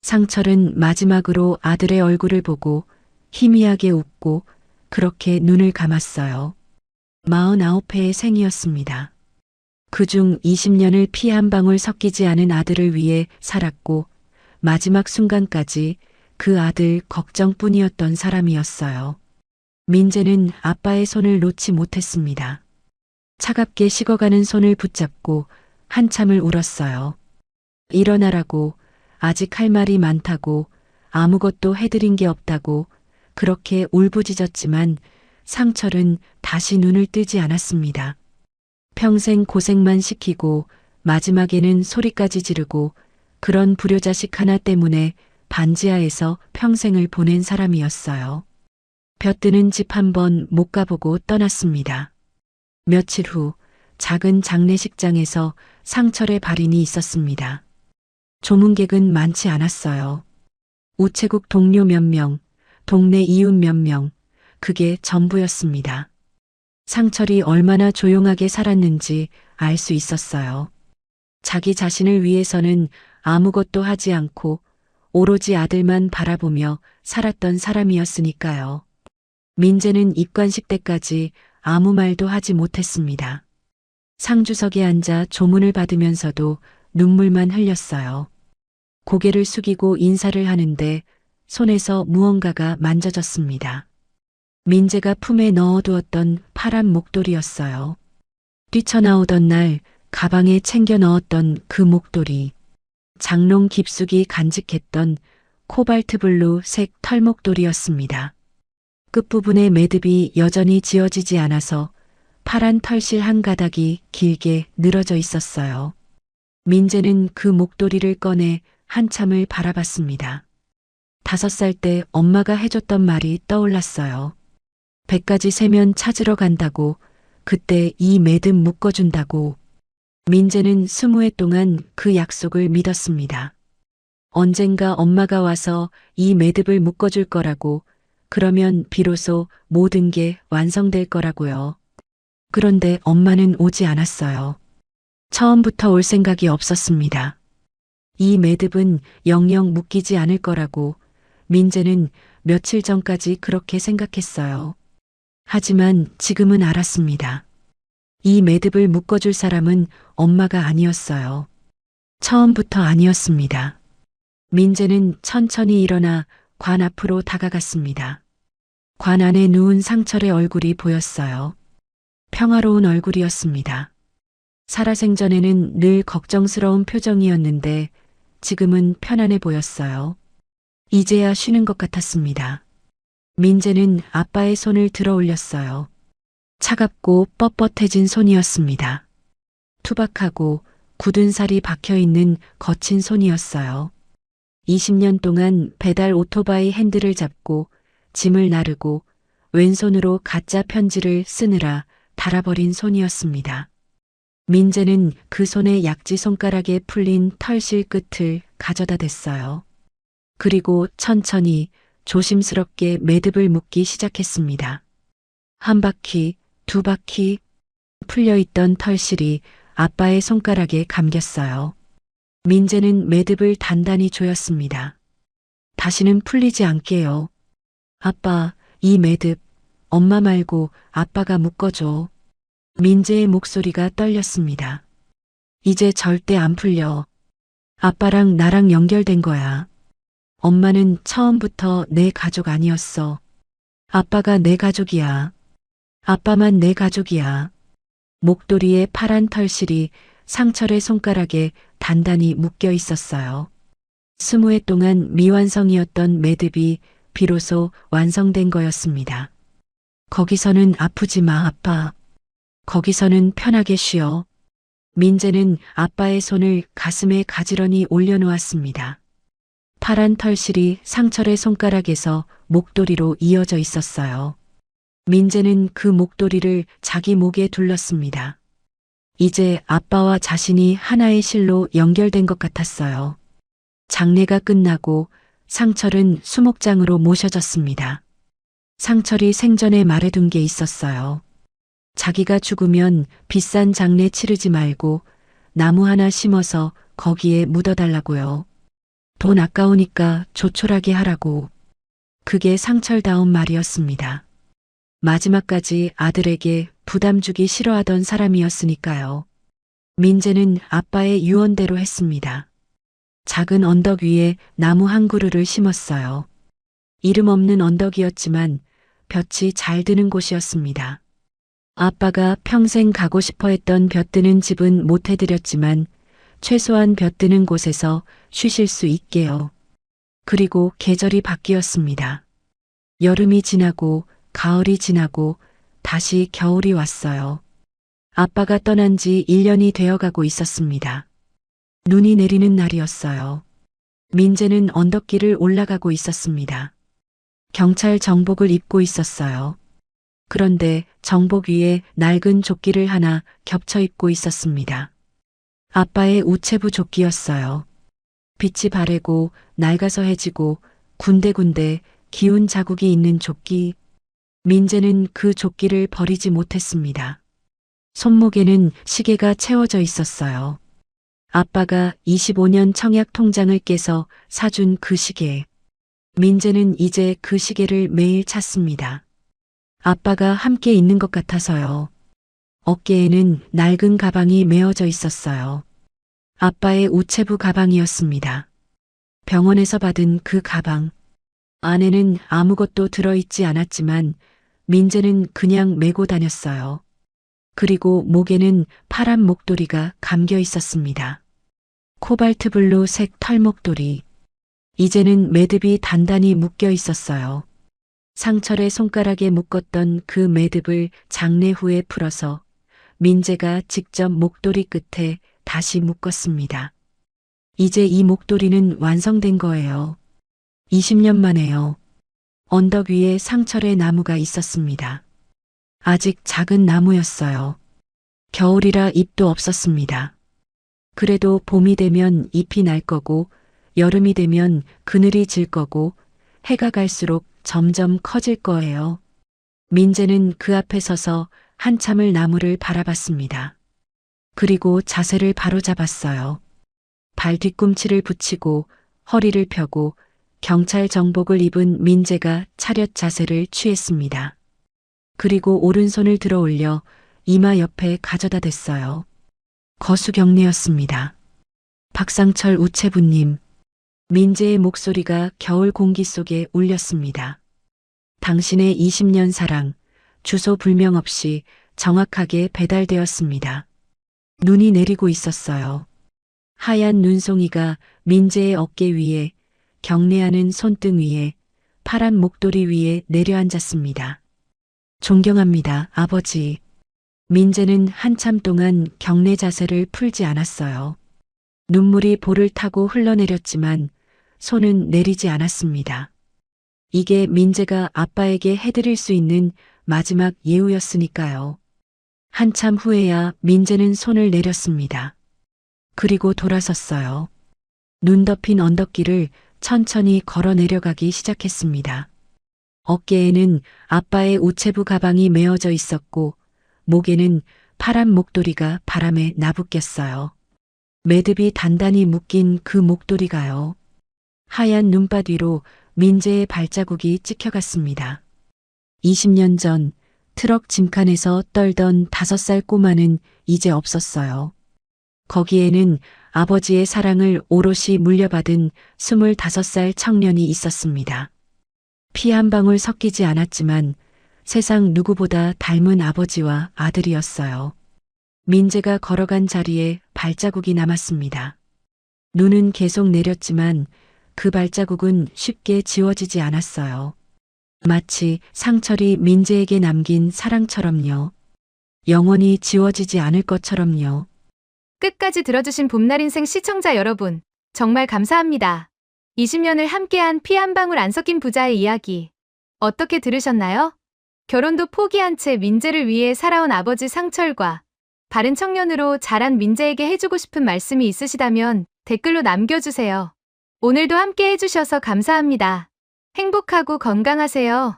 상철은 마지막으로 아들의 얼굴을 보고 희미하게 웃고 그렇게 눈을 감았어요. 49회의 생이었습니다. 그중 20년을 피 한 방울 섞이지 않은 아들을 위해 살았고 마지막 순간까지 그 아들 걱정뿐이었던 사람이었어요. 민재는 아빠의 손을 놓지 못했습니다. 차갑게 식어가는 손을 붙잡고 한참을 울었어요. 일어나라고, 아직 할 말이 많다고, 아무것도 해드린 게 없다고 그렇게 울부짖었지만 상철은 다시 눈을 뜨지 않았습니다. 평생 고생만 시키고 마지막에는 소리까지 지르고 그런 불효자식 하나 때문에 반지하에서 평생을 보낸 사람이었어요. 벼뜨는 집 한 번 못 가보고 떠났습니다. 며칠 후 작은 장례식장에서 상철의 발인이 있었습니다. 조문객은 많지 않았어요. 우체국 동료 몇 명, 동네 이웃 몇 명, 그게 전부였습니다. 상철이 얼마나 조용하게 살았는지 알 수 있었어요. 자기 자신을 위해서는 아무것도 하지 않고 오로지 아들만 바라보며 살았던 사람이었으니까요. 민재는 입관식 때까지 아무 말도 하지 못했습니다. 상주석에 앉아 조문을 받으면서도 눈물만 흘렸어요. 고개를 숙이고 인사를 하는데 손에서 무언가가 만져졌습니다. 민재가 품에 넣어두었던 파란 목도리였어요. 뛰쳐나오던 날 가방에 챙겨 넣었던 그 목도리. 장롱 깊숙이 간직했던 코발트 블루 색 털목도리였습니다. 끝부분의 매듭이 여전히 지어지지 않아서 파란 털실 한 가닥이 길게 늘어져 있었어요. 민재는 그 목도리를 꺼내 한참을 바라봤습니다. 5살 때 엄마가 해줬던 말이 떠올랐어요. 100가지 세면 찾으러 간다고, 그때 이 매듭 묶어준다고. 민재는 20해 동안 그 약속을 믿었습니다. 언젠가 엄마가 와서 이 매듭을 묶어줄 거라고, 그러면 비로소 모든 게 완성될 거라고요. 그런데 엄마는 오지 않았어요. 처음부터 올 생각이 없었습니다. 이 매듭은 영영 묶이지 않을 거라고 민재는 며칠 전까지 그렇게 생각했어요. 하지만 지금은 알았습니다. 이 매듭을 묶어줄 사람은 엄마가 아니었어요. 처음부터 아니었습니다. 민재는 천천히 일어나 관 앞으로 다가갔습니다. 관 안에 누운 상철의 얼굴이 보였어요. 평화로운 얼굴이었습니다. 살아생전에는 늘 걱정스러운 표정이었는데 지금은 편안해 보였어요. 이제야 쉬는 것 같았습니다. 민재는 아빠의 손을 들어 올렸어요. 차갑고 뻣뻣해진 손이었습니다. 투박하고 굳은 살이 박혀있는 거친 손이었어요. 20년 동안 배달 오토바이 핸들을 잡고 짐을 나르고 왼손으로 가짜 편지를 쓰느라 닳아버린 손이었습니다. 민재는 그 손의 약지 손가락에 풀린 털실 끝을 가져다 댔어요. 그리고 천천히 조심스럽게 매듭을 묶기 시작했습니다. 한 바퀴, 두 바퀴, 풀려있던 털실이 아빠의 손가락에 감겼어요. 민재는 매듭을 단단히 조였습니다. 다시는 풀리지 않게요. 아빠, 이 매듭, 엄마 말고 아빠가 묶어줘. 민재의 목소리가 떨렸습니다. 이제 절대 안 풀려. 아빠랑 나랑 연결된 거야. 엄마는 처음부터 내 가족 아니었어. 아빠가 내 가족이야. 아빠만 내 가족이야. 목도리의 파란 털실이 상철의 손가락에 단단히 묶여 있었어요. 20해 동안 미완성이었던 매듭이 비로소 완성된 거였습니다. 거기서는 아프지 마, 아빠. 거기서는 편하게 쉬어. 민재는 아빠의 손을 가슴에 가지런히 올려놓았습니다. 파란 털실이 상철의 손가락에서 목도리로 이어져 있었어요. 민재는 그 목도리를 자기 목에 둘렀습니다. 이제 아빠와 자신이 하나의 실로 연결된 것 같았어요. 장례가 끝나고 상철은 수목장으로 모셔졌습니다. 상철이 생전에 말해둔 게 있었어요. 자기가 죽으면 비싼 장례 치르지 말고 나무 하나 심어서 거기에 묻어달라고요. 돈 아까우니까 조촐하게 하라고. 그게 상철다운 말이었습니다. 마지막까지 아들에게 부담 주기 싫어하던 사람이었으니까요. 민재는 아빠의 유언대로 했습니다. 작은 언덕 위에 나무 한 그루를 심었어요. 이름 없는 언덕이었지만 볕이 잘 드는 곳이었습니다. 아빠가 평생 가고 싶어 했던 볕 드는 집은 못 해드렸지만 최소한 볕 드는 곳에서 쉬실 수 있게요. 그리고 계절이 바뀌었습니다. 여름이 지나고 가을이 지나고 다시 겨울이 왔어요. 아빠가 떠난 지 1년이 되어가고 있었습니다. 눈이 내리는 날이었어요. 민재는 언덕길을 올라가고 있었습니다. 경찰 정복을 입고 있었어요. 그런데 정복 위에 낡은 조끼를 하나 겹쳐 입고 있었습니다. 아빠의 우체부 조끼였어요. 빛이 바래고 낡아서 해지고 군데군데 기운 자국이 있는 조끼. 민재는 그 조끼를 버리지 못했습니다. 손목에는 시계가 채워져 있었어요. 아빠가 25년 청약 통장을 깨서 사준 그 시계. 민재는 이제 그 시계를 매일 찾습니다. 아빠가 함께 있는 것 같아서요. 어깨에는 낡은 가방이 메어져 있었어요. 아빠의 우체부 가방이었습니다. 병원에서 받은 그 가방. 안에는 아무것도 들어있지 않았지만 민재는 그냥 메고 다녔어요. 그리고 목에는 파란 목도리가 감겨 있었습니다. 코발트 블루 색 털목도리. 이제는 매듭이 단단히 묶여 있었어요. 상철의 손가락에 묶었던 그 매듭을 장례 후에 풀어서 민재가 직접 목도리 끝에 다시 묶었습니다. 이제 이 목도리는 완성된 거예요. 20년 만에요. 언덕 위에 상철의 나무가 있었습니다. 아직 작은 나무였어요. 겨울이라 잎도 없었습니다. 그래도 봄이 되면 잎이 날 거고 여름이 되면 그늘이 질 거고 해가 갈수록 점점 커질 거예요. 민재는 그 앞에 서서 한참을 나무를 바라봤습니다. 그리고 자세를 바로잡았어요. 발 뒤꿈치를 붙이고 허리를 펴고 경찰 정복을 입은 민재가 차렷 자세를 취했습니다. 그리고 오른손을 들어 올려 이마 옆에 가져다 댔어요. 거수경례였습니다. 박상철 우체부님. 민재의 목소리가 겨울 공기 속에 울렸습니다. 당신의 20년 사랑, 주소 불명 없이 정확하게 배달되었습니다. 눈이 내리고 있었어요. 하얀 눈송이가 민재의 어깨 위에, 경례하는 손등 위에, 파란 목도리 위에 내려앉았습니다. 존경합니다, 아버지. 민재는 한참 동안 경례 자세를 풀지 않았어요. 눈물이 볼을 타고 흘러내렸지만 손은 내리지 않았습니다. 이게 민재가 아빠에게 해드릴 수 있는 마지막 예우였으니까요. 한참 후에야 민재는 손을 내렸습니다. 그리고 돌아섰어요. 눈 덮인 언덕길을 천천히 걸어 내려가기 시작했습니다. 어깨에는 아빠의 우체부 가방이 메어져 있었고 목에는 파란 목도리가 바람에 나부꼈어요. 매듭이 단단히 묶인 그 목도리가요. 하얀 눈밭 위로 민재의 발자국이 찍혀갔습니다. 20년 전 트럭 짐칸에서 떨던 5살 꼬마는 이제 없었어요. 거기에는 아버지의 사랑을 오롯이 물려받은 25살 청년이 있었습니다. 피 한 방울 섞이지 않았지만 세상 누구보다 닮은 아버지와 아들이었어요. 민재가 걸어간 자리에 발자국이 남았습니다. 눈은 계속 내렸지만 그 발자국은 쉽게 지워지지 않았어요. 마치 상철이 민재에게 남긴 사랑처럼요. 영원히 지워지지 않을 것처럼요. 끝까지 들어주신 봄날 인생 시청자 여러분, 정말 감사합니다. 20년을 함께한 피 한 방울 안 섞인 부자의 이야기. 어떻게 들으셨나요? 결혼도 포기한 채 민재를 위해 살아온 아버지 상철과 바른 청년으로 자란 민재에게 해주고 싶은 말씀이 있으시다면 댓글로 남겨주세요. 오늘도 함께 해주셔서 감사합니다. 행복하고 건강하세요.